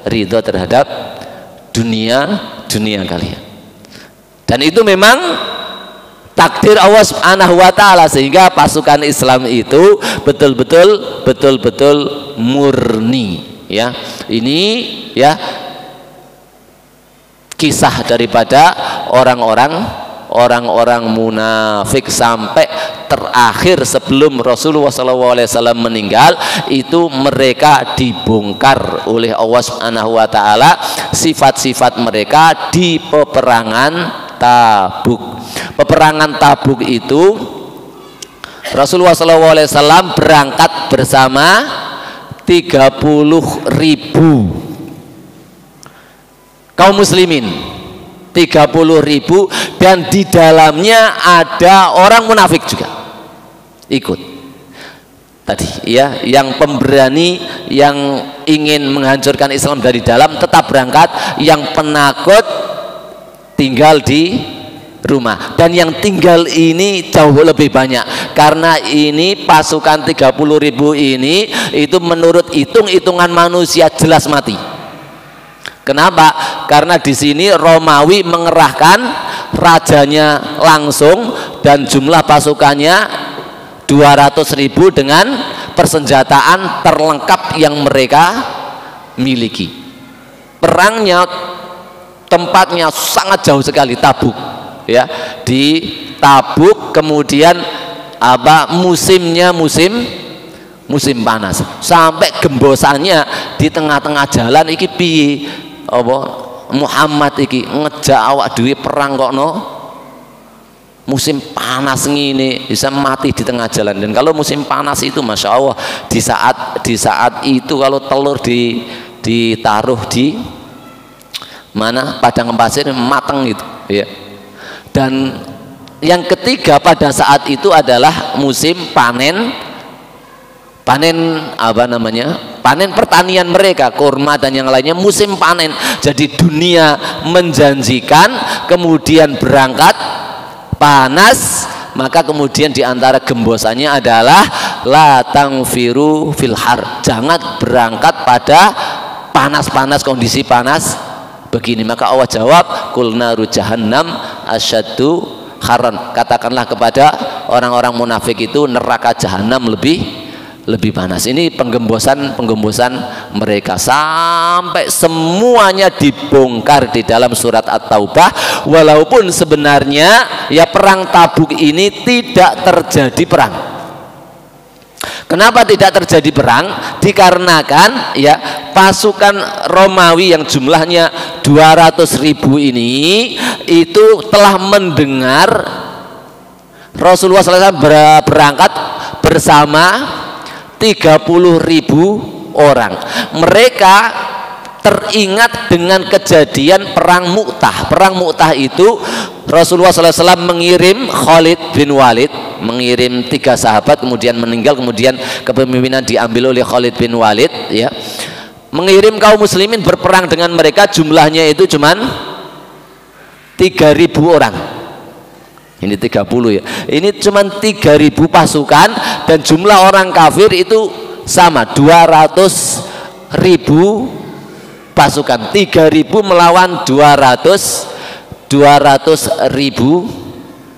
ridho terhadap dunia kalian. Dan itu memang takdir Allah Subhanahu wa ta'ala, sehingga pasukan Islam itu betul-betul murni ya. Ini ya kisah daripada orang-orang munafik sampai terakhir sebelum Rasulullah SAW meninggal. Itu mereka dibongkar oleh Allah Subhanahu wa ta'ala sifat-sifat mereka di peperangan Tabuk. Peperangan Tabuk itu Rasulullah SAW berangkat bersama 30.000 kaum muslimin, 30.000, dan di dalamnya ada orang munafik juga ikut tadi ya, yang pemberani, yang ingin menghancurkan Islam dari dalam tetap berangkat, yang penakut tinggal di rumah. Dan yang tinggal ini jauh lebih banyak, karena ini pasukan 30.000 ini itu menurut hitung-hitungan manusia jelas mati. Kenapa? Karena di sini Romawi mengerahkan rajanya langsung dan jumlah pasukannya 200.000 dengan persenjataan terlengkap yang mereka miliki. Perangnya tempatnya sangat jauh sekali, Tabuk ya, di Tabuk. Kemudian musimnya musim panas, sampai gembosannya di tengah-tengah jalan iki piye Muhammad iki ngejak awak dhewe perang kok musim panas ngene bisa mati di tengah jalan. Dan kalau musim panas itu Masya Allah, di saat itu kalau telur ditaruh di mana padang pasir mateng gitu ya. Dan yang ketiga pada saat itu adalah musim panen panen pertanian mereka, kurma dan yang lainnya, musim panen. Jadi dunia menjanjikan, kemudian berangkat panas, maka kemudian diantara gembosannya adalah la tangfiru fil har, jangan berangkat pada panas-panas, kondisi panas begini. Maka Allah jawab, kul naru jahannam asyaddu haran, katakanlah kepada orang-orang munafik itu neraka jahanam lebih panas. Ini penggembosan mereka sampai semuanya dibongkar di dalam surat At-Taubah. Walaupun sebenarnya ya perang Tabuk ini tidak terjadi perang. Kenapa tidak terjadi perang? Dikarenakan ya pasukan Romawi yang jumlahnya 200.000 ini itu telah mendengar Rasulullah SAW berangkat bersama 30.000 orang. Mereka teringat dengan kejadian perang Mu'tah. Perang Mu'tah itu Rasulullah SAW mengirim Khalid bin Walid, mengirim 3 sahabat, kemudian meninggal, kemudian kepemimpinan diambil oleh Khalid bin Walid ya. mengirim kaum muslimin berperang dengan mereka, jumlahnya itu cuman 3.000 orang. Ini 30 ya. Ini cuman 3.000 pasukan, dan jumlah orang kafir itu sama 200.000 pasukan. 3.000 melawan 200.000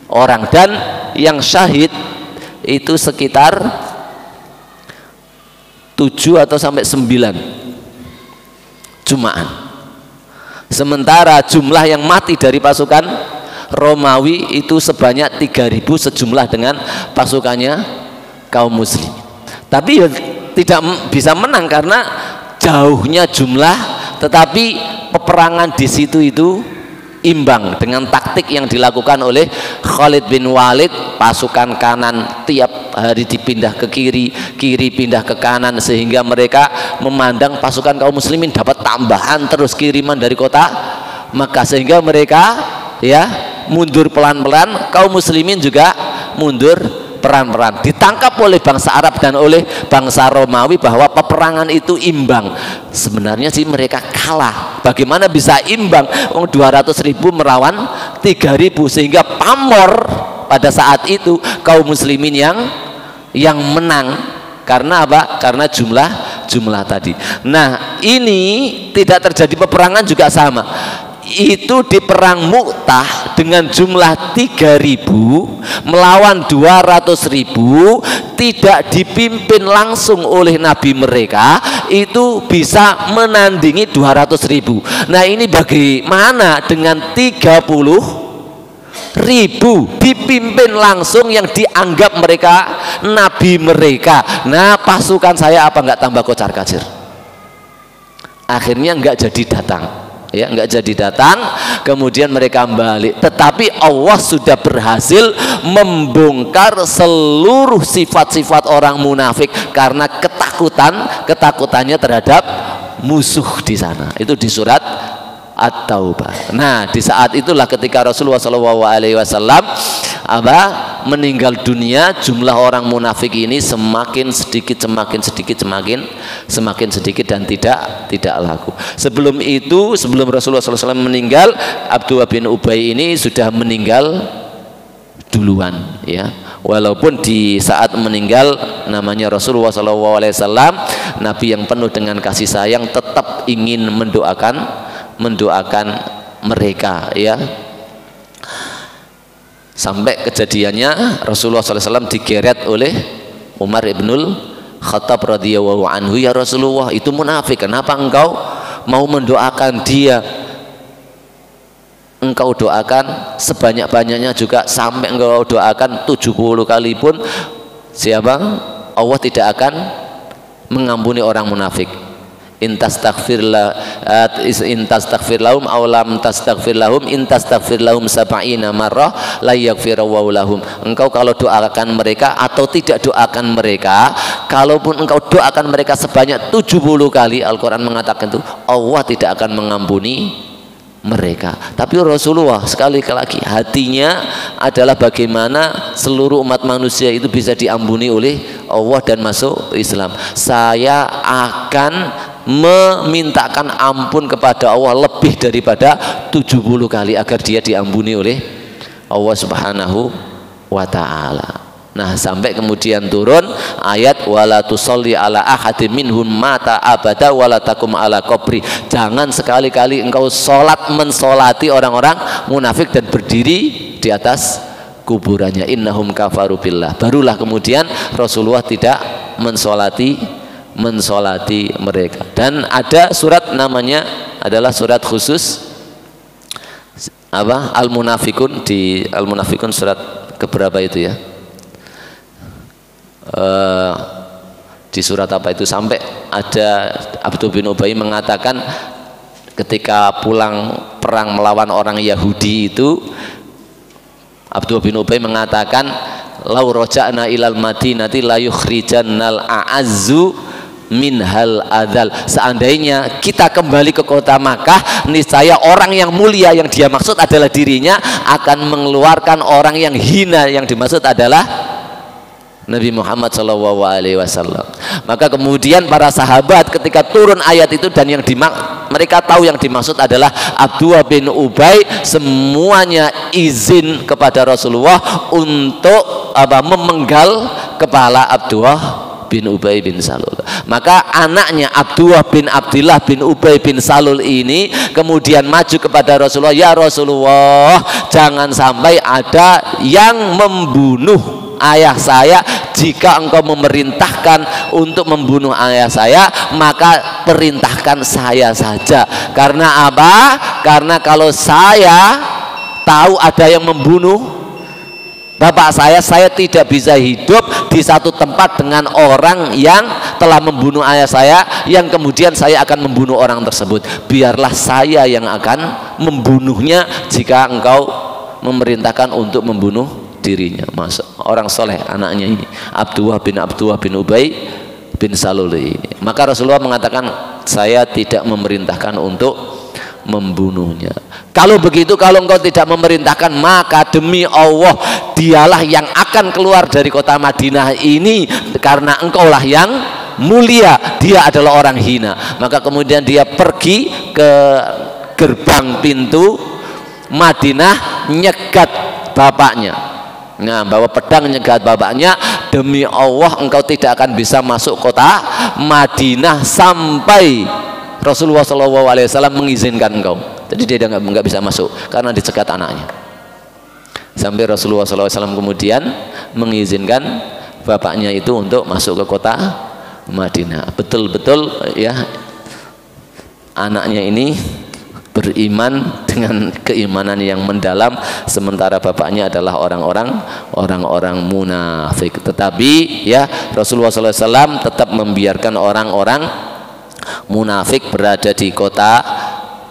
orang, dan yang syahid itu sekitar 7 atau sampai 9 jumaan. Sementara jumlah yang mati dari pasukan Romawi itu sebanyak 3.000, sejumlah dengan pasukannya kaum muslim. Tapi ya tidak bisa menang karena jauhnya jumlah, tetapi peperangan di situ itu imbang dengan taktik yang dilakukan oleh Khalid bin Walid. Pasukan kanan tiap hari dipindah ke kiri, kiri pindah ke kanan, sehingga mereka memandang pasukan kaum muslimin dapat tambahan terus kiriman dari kota Makkah, sehingga mereka ya mundur pelan-pelan, kaum muslimin juga mundur peran-peran. Ditangkap oleh bangsa Arab dan oleh bangsa Romawi bahwa peperangan itu imbang. Sebenarnya sih mereka kalah. Bagaimana bisa imbang? 200.000 melawan 3.000, sehingga pamor pada saat itu kaum muslimin yang menang. Karena apa? Karena jumlah tadi. Nah, ini tidak terjadi peperangan juga sama. Itu di perang Mu'tah dengan jumlah 3.000 melawan 200.000, tidak dipimpin langsung oleh nabi mereka, itu bisa menandingi 200.000. Nah, ini bagaimana dengan 30.000 dipimpin langsung yang dianggap mereka nabi mereka? Nah, pasukan saya apa nggak tambah kocar kacir? Akhirnya nggak jadi datang. Ya, nggak jadi datang, kemudian mereka balik. Tetapi Allah sudah berhasil membongkar seluruh sifat-sifat orang munafik karena ketakutannya terhadap musuh di sana. Itu di surat At-Taubah. Nah, di saat itulah ketika Rasulullah SAW meninggal dunia, jumlah orang munafik ini semakin sedikit dan tidak laku. Sebelum itu, sebelum Rasulullah SAW meninggal, Abdullah bin Ubay ini sudah meninggal duluan, ya. Walaupun di saat meninggal namanya Rasulullah SAW, Nabi yang penuh dengan kasih sayang, tetap ingin mendoakan mereka, ya. Sampai kejadiannya Rasulullah SAW digeret oleh Umar ibnul Khattab radhiyallahu anhu. Ya Rasulullah, itu munafik, kenapa engkau mau mendoakan dia? Engkau doakan sebanyak-banyaknya juga, sampai engkau doakan 70 kali pun siapa? Allah tidak akan mengampuni orang munafik. In tastaghfir lahum aw lam tastaghfir lahum in tastaghfir lahum sab'ina marrah la yaghfirullahu lahum. Engkau kalau doakan mereka atau tidak doakan mereka, kalaupun engkau doakan mereka sebanyak 70 kali, Al-Quran mengatakan itu Allah tidak akan mengampuni mereka. Tapi Rasulullah sekali lagi hatinya adalah bagaimana seluruh umat manusia itu bisa diampuni oleh Allah dan masuk Islam. Saya akan memintakan ampun kepada Allah lebih daripada 70 kali agar dia diampuni oleh Allah Subhanahu wa ta'ala. Nah, sampai kemudian turun ayat wala tusalli ala ahadin minhum mata abada wala takum ala qabri. Jangan sekali-kali engkau mensolati orang-orang munafik dan berdiri di atas kuburannya. Innahum kafaru billah. Barulah kemudian Rasulullah tidak mensolati mereka. Dan ada surat namanya adalah surat khusus Al-Munafikun. Di Al-Munafikun surat keberapa itu ya? Di surat apa itu, sampai ada Abdullah bin Ubay mengatakan ketika pulang perang melawan orang Yahudi itu, Abdullah bin Ubay mengatakan lau roja'na ilal madinati la yukhrijannal a'azzu minhal adal. Seandainya kita kembali ke kota Makkah, niscaya orang yang mulia yang dia maksud adalah dirinya akan mengeluarkan orang yang hina, yang dimaksud adalah Nabi Muhammad SAW. Maka kemudian para sahabat ketika turun ayat itu, dan yang mereka tahu yang dimaksud adalah Abdullah bin Ubay, semuanya izin kepada Rasulullah untuk memenggal kepala Abdullah bin Ubay bin Salul. Maka anaknya Abdullah bin Abdullah bin Ubay bin Salul ini kemudian maju kepada Rasulullah, ya Rasulullah, jangan sampai ada yang membunuh ayah saya. Jika engkau memerintahkan untuk membunuh ayah saya, maka perintahkan saya saja. Karena apa? Karena kalau saya tahu ada yang membunuh bapak saya tidak bisa hidup di satu tempat dengan orang yang telah membunuh ayah saya, yang kemudian saya akan membunuh orang tersebut. Biarlah saya yang akan membunuhnya jika engkau memerintahkan untuk membunuh dirinya. Masa orang soleh anaknya ini Abdullah bin Ubay bin Salul ini. Maka Rasulullah mengatakan, saya tidak memerintahkan untuk membunuhnya. Kalau begitu, kalau engkau tidak memerintahkan, maka demi Allah dialah yang akan keluar dari kota Madinah ini, karena engkaulah yang mulia, dia adalah orang hina. Maka kemudian dia pergi ke gerbang pintu Madinah, nyegat bapaknya. Nah, bawa pedang nyegat bapaknya, demi Allah engkau tidak akan bisa masuk kota Madinah sampai Rasulullah SAW mengizinkan engkau. Jadi dia nggak bisa masuk karena dicegat anaknya. Sampai Rasulullah SAW kemudian mengizinkan bapaknya itu untuk masuk ke kota Madinah. Betul-betul ya, anaknya ini beriman dengan keimanan yang mendalam, sementara bapaknya adalah orang-orang munafik. Tetapi ya, Rasulullah SAW tetap membiarkan orang-orang munafik berada di kota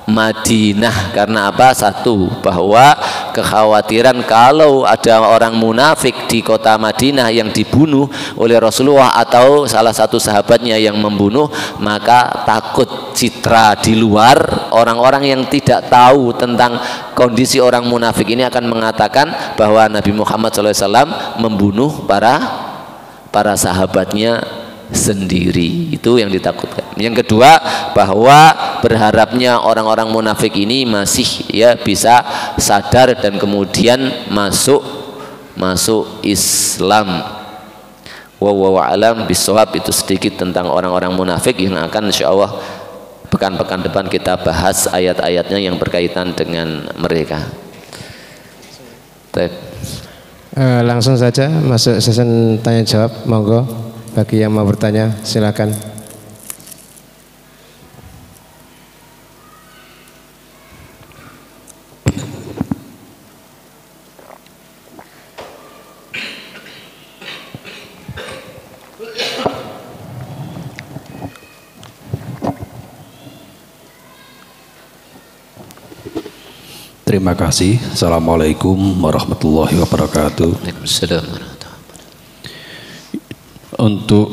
Madinah. Karena apa? Satu, bahwa kekhawatiran kalau ada orang munafik di kota Madinah yang dibunuh oleh Rasulullah atau salah satu sahabatnya yang membunuh, maka takut citra di luar, orang-orang yang tidak tahu tentang kondisi orang munafik ini akan mengatakan bahwa Nabi Muhammad SAW membunuh para sahabatnya sendiri. Itu yang ditakutkan. Yang kedua, bahwa berharapnya orang-orang munafik ini masih ya bisa sadar dan kemudian masuk Islam. Wallahu a'lam bishawab. Itu sedikit tentang orang-orang munafik yang akan insyaallah pekan-pekan depan kita bahas ayat-ayatnya yang berkaitan dengan mereka. Langsung saja masuk sesi tanya jawab, monggo. Bagi yang mau bertanya silakan. Terima kasih. Assalamualaikum warahmatullahi wabarakatuh. Waalaikumsalam. Untuk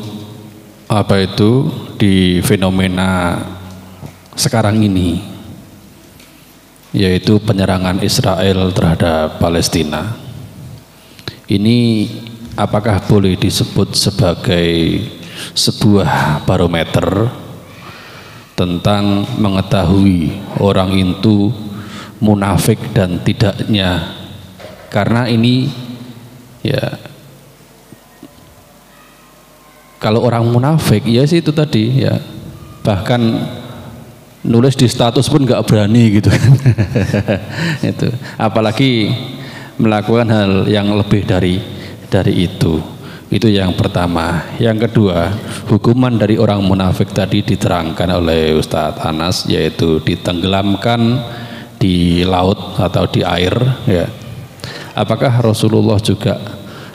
apa itu di fenomena sekarang ini, yaitu penyerangan Israel terhadap Palestina, ini apakah boleh disebut sebagai sebuah barometer tentang mengetahui orang itu munafik dan tidaknya? Karena ini ya, kalau orang munafik ya sih itu tadi ya, bahkan nulis di status pun nggak berani gitu kan. Itu apalagi melakukan hal yang lebih dari itu yang pertama. Yang kedua, hukuman dari orang munafik tadi diterangkan oleh Ustadz Anas, yaitu ditenggelamkan di laut atau di air ya. Apakah Rasulullah juga,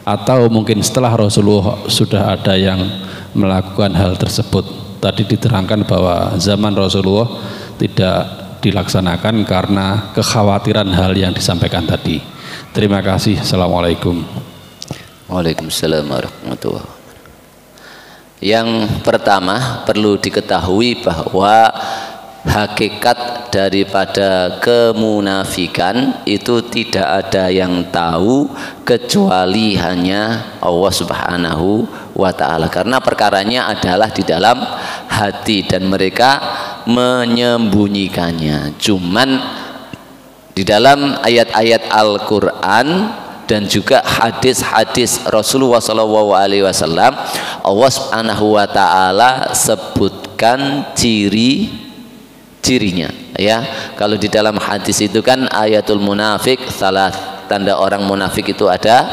atau mungkin setelah Rasulullah sudah ada yang melakukan hal tersebut? Tadi diterangkan bahwa zaman Rasulullah tidak dilaksanakan karena kekhawatiran hal yang disampaikan tadi. Terima kasih. Assalamualaikum. Waalaikumsalam warahmatullahi wabarakatuh. Yang pertama perlu diketahui bahwa hakikat daripada kemunafikan itu tidak ada yang tahu kecuali hanya Allah Subhanahu wa ta'ala, karena perkaranya adalah di dalam hati dan mereka menyembunyikannya. Cuman di dalam ayat-ayat Al-Quran dan juga hadis-hadis Rasulullah SAW, Allah Subhanahu wa ta'ala sebutkan cirinya, ya. Kalau di dalam hadis itu kan ayatul munafik salah, tanda orang munafik itu ada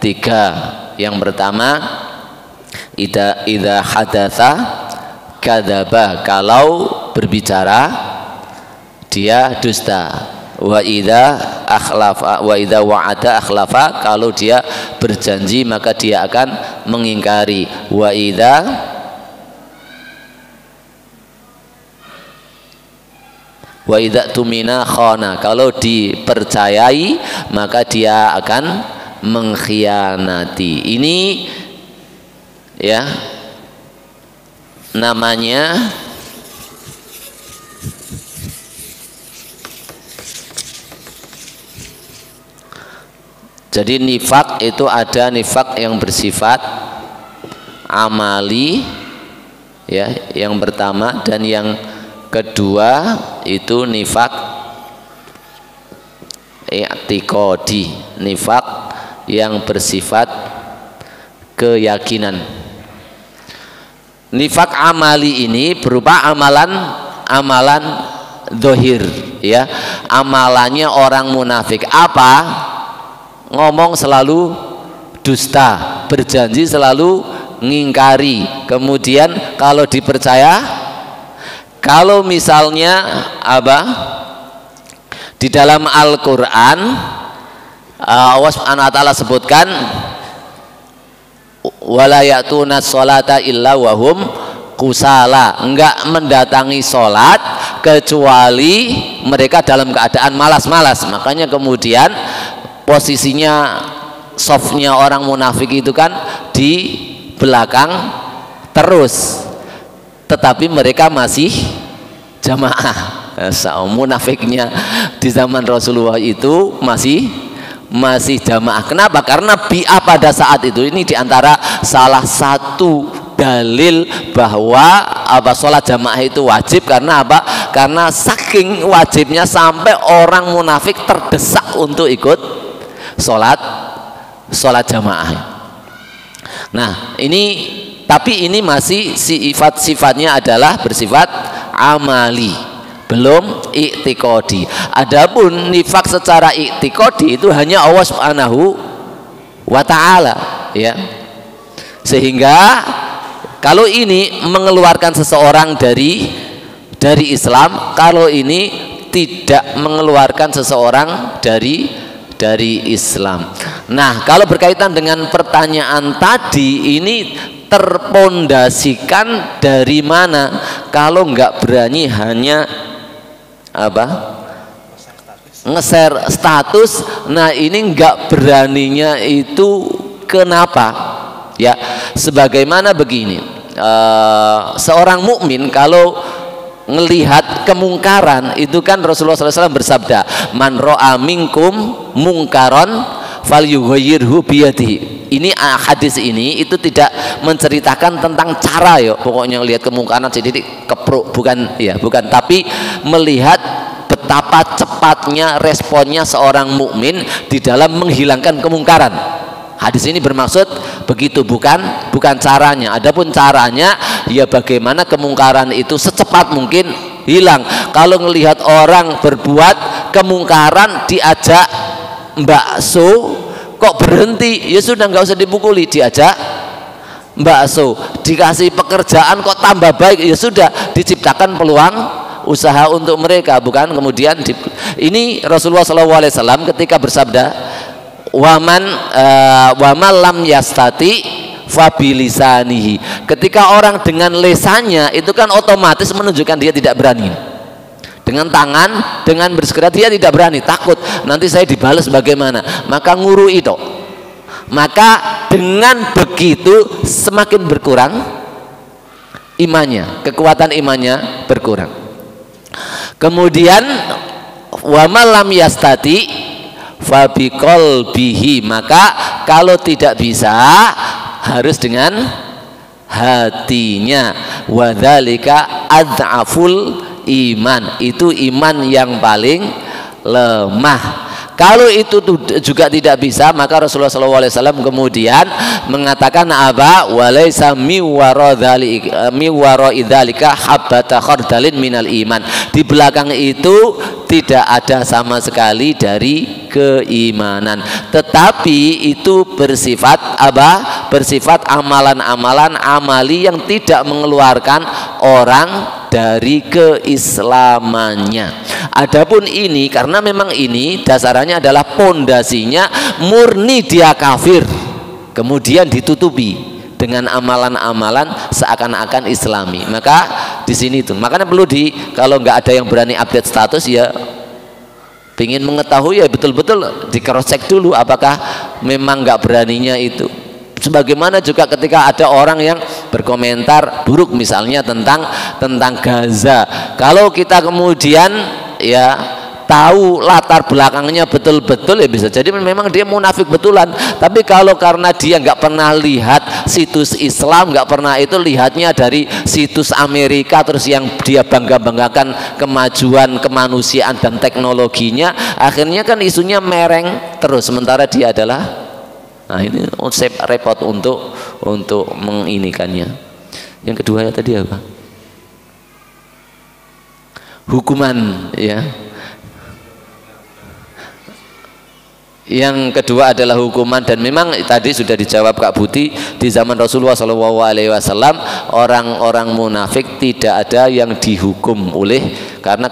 3. Yang pertama, idza hadatsa kadzaba, kalau berbicara dia dusta. Wa idza wa'ada akhlafa, kalau dia berjanji maka dia akan mengingkari. Wa idza tumina khana, kalau dipercayai maka dia akan mengkhianati. Ini ya namanya jadi nifak. Itu ada nifak yang bersifat amali, ya, yang pertama, dan yang kedua itu nifak i'tiqadi, nifak yang bersifat keyakinan. Nifak amali ini berupa amalan zahir, ya, amalannya orang munafik apa? Ngomong selalu dusta, berjanji selalu ngingkari, kemudian kalau dipercaya, kalau misalnya apa, di dalam Al-Quran Allah Subhanahu wa ta'ala sebutkan wala ya'tuna sholata illa wahum kusala, enggak mendatangi sholat kecuali mereka dalam keadaan malas-malas. Makanya kemudian posisinya softnya orang munafik itu kan di belakang terus, tetapi mereka masih jamaah. Munafiknya di zaman Rasulullah itu masih jamaah. Kenapa? Karena bi'ah pada saat itu, ini diantara salah satu dalil bahwa sholat jamaah itu wajib. Karena apa? Karena saking wajibnya sampai orang munafik terdesak untuk ikut sholat jamaah. Nah, tapi ini masih sifat-sifatnya adalah bersifat amali, belum i'tiqadi. Adapun nifak secara i'tiqadi itu hanya Allah Subhanahu wa ta'ala, ya. Sehingga kalau ini mengeluarkan seseorang dari Islam, kalau ini tidak mengeluarkan seseorang dari Islam. Nah, kalau berkaitan dengan pertanyaan tadi, ini terpondasikan dari mana? Kalau nggak berani hanya apa? Nge-share status. Nah, ini nggak beraninya itu kenapa? Ya, sebagaimana begini, seorang mukmin kalau ngelihat kemungkaran itu kan Rasulullah SAW bersabda, man ro'a minkum mungkaron falyughayyirhu biyadihi. Ini hadis ini itu tidak menceritakan tentang cara, ya, pokoknya lihat kemungkaran jadi kepruk, bukan, tapi melihat betapa cepatnya responnya seorang mukmin di dalam menghilangkan kemungkaran. Hadis ini bermaksud begitu, bukan caranya. Adapun caranya, ya bagaimana kemungkaran itu secepat mungkin hilang. Kalau melihat orang berbuat kemungkaran diajak bakso kok berhenti, ya sudah, nggak usah dipukuli, diajak bakso. Dikasih pekerjaan kok tambah baik, ya sudah, diciptakan peluang usaha untuk mereka, bukan kemudian ini Rasulullah SAW ketika bersabda, waman lam yastati fabilisanihi. Ketika orang dengan lesannya itu kan otomatis menunjukkan dia tidak berani. Dengan tangan, dengan bersikeras dia tidak berani, takut nanti saya dibalas bagaimana, maka ngurui itu. Maka dengan begitu semakin berkurang imannya, kekuatan imannya berkurang. Kemudian wa malam yastati fa biqalbihi, maka kalau tidak bisa harus dengan hatinya. Wa dzalika adzaful iman, itu iman yang paling lemah. Kalau itu juga tidak bisa, maka Rasulullah SAW kemudian mengatakan apa? Walaysa miwara idzalika habbata khardalin minal iman. Di belakang itu tidak ada sama sekali dari keimanan, tetapi itu bersifat apa? Bersifat amalan-amalan amali yang tidak mengeluarkan orang dari keislamannya. Adapun ini, karena memang ini dasarnya adalah pondasinya murni dia kafir, kemudian ditutupi dengan amalan-amalan seakan-akan islami, maka di sini tuh makanya perlu kalau nggak ada yang berani update status, ya ingin mengetahui ya betul-betul di cross check dulu apakah memang nggak beraninya itu. Sebagaimana juga ketika ada orang yang berkomentar buruk misalnya tentang Gaza, kalau kita kemudian ya tahu latar belakangnya betul-betul, ya bisa jadi memang dia munafik betulan. Tapi kalau karena dia nggak pernah lihat situs Islam, nggak pernah itu, lihatnya dari situs Amerika, terus yang dia bangga-banggakan kemajuan kemanusiaan dan teknologinya, akhirnya kan isunya mereng terus, sementara dia adalah, nah ini repot untuk menginikannya. Yang kedua ya tadi apa? Hukuman, ya. Yang kedua adalah hukuman, dan memang tadi sudah dijawab Kak Buti, di zaman Rasulullah SAW orang-orang munafik tidak ada yang dihukum karena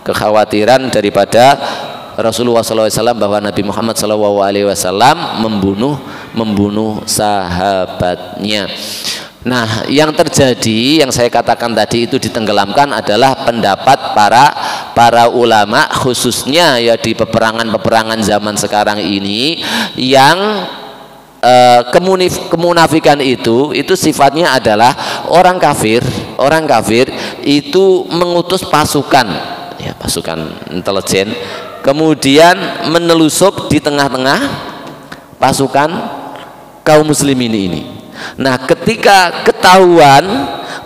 kekhawatiran daripada Rasulullah SAW bahwa Nabi Muhammad SAW membunuh sahabatnya. Nah, yang terjadi, yang saya katakan tadi itu ditenggelamkan adalah pendapat para ulama, khususnya ya di peperangan zaman sekarang ini, yang kemunafikan itu sifatnya adalah orang kafir itu mengutus pasukan intelijen, kemudian menelusup di tengah-tengah pasukan kaum muslimin ini. Nah, ketika ketahuan,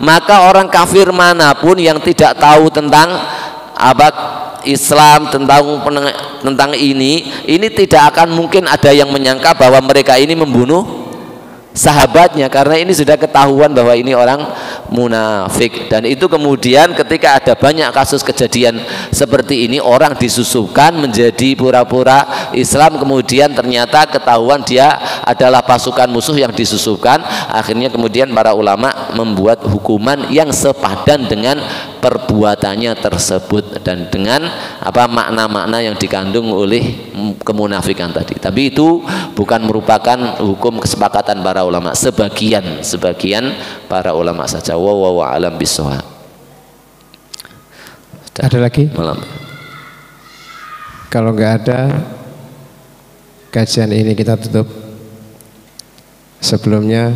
maka orang kafir manapun yang tidak tahu tentang Islam, tentang ini tidak akan mungkin ada yang menyangka bahwa mereka ini membunuh sahabatnya, karena ini sudah ketahuan bahwa ini orang munafik. Dan itu kemudian ketika ada banyak kasus kejadian seperti ini, orang disusupkan menjadi pura-pura Islam, kemudian ternyata ketahuan dia adalah pasukan musuh yang disusupkan. Akhirnya kemudian para ulama membuat hukuman yang sepadan dengan perbuatannya tersebut dan dengan makna-makna yang dikandung oleh kemunafikan tadi. Tapi itu bukan merupakan hukum kesepakatan para ulama, sebagian para ulama saja. Wallahu a'lam bishawab. Ada lagi? Malam. Kalau nggak ada, kajian ini kita tutup. Sebelumnya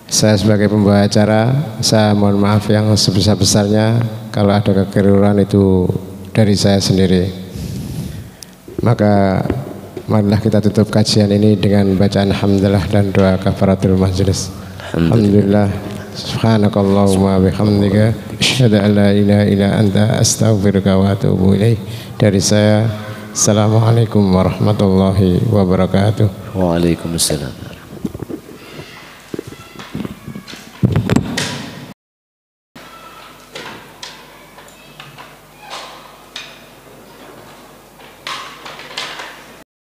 saya sebagai pembawa acara, saya mohon maaf yang sebesar-besarnya kalau ada kekeliruan itu dari saya sendiri. Maka marilah kita tutup kajian ini dengan bacaan hamdalah dan doa kafaratul majelis. Alhamdulillah, subhanakallahumma bihamdika asyhadu an la ilaha illa anta astaghfiruka wa atubu ilaik. Dari saya, assalamualaikum warahmatullahi wabarakatuh. Waalaikumsalam.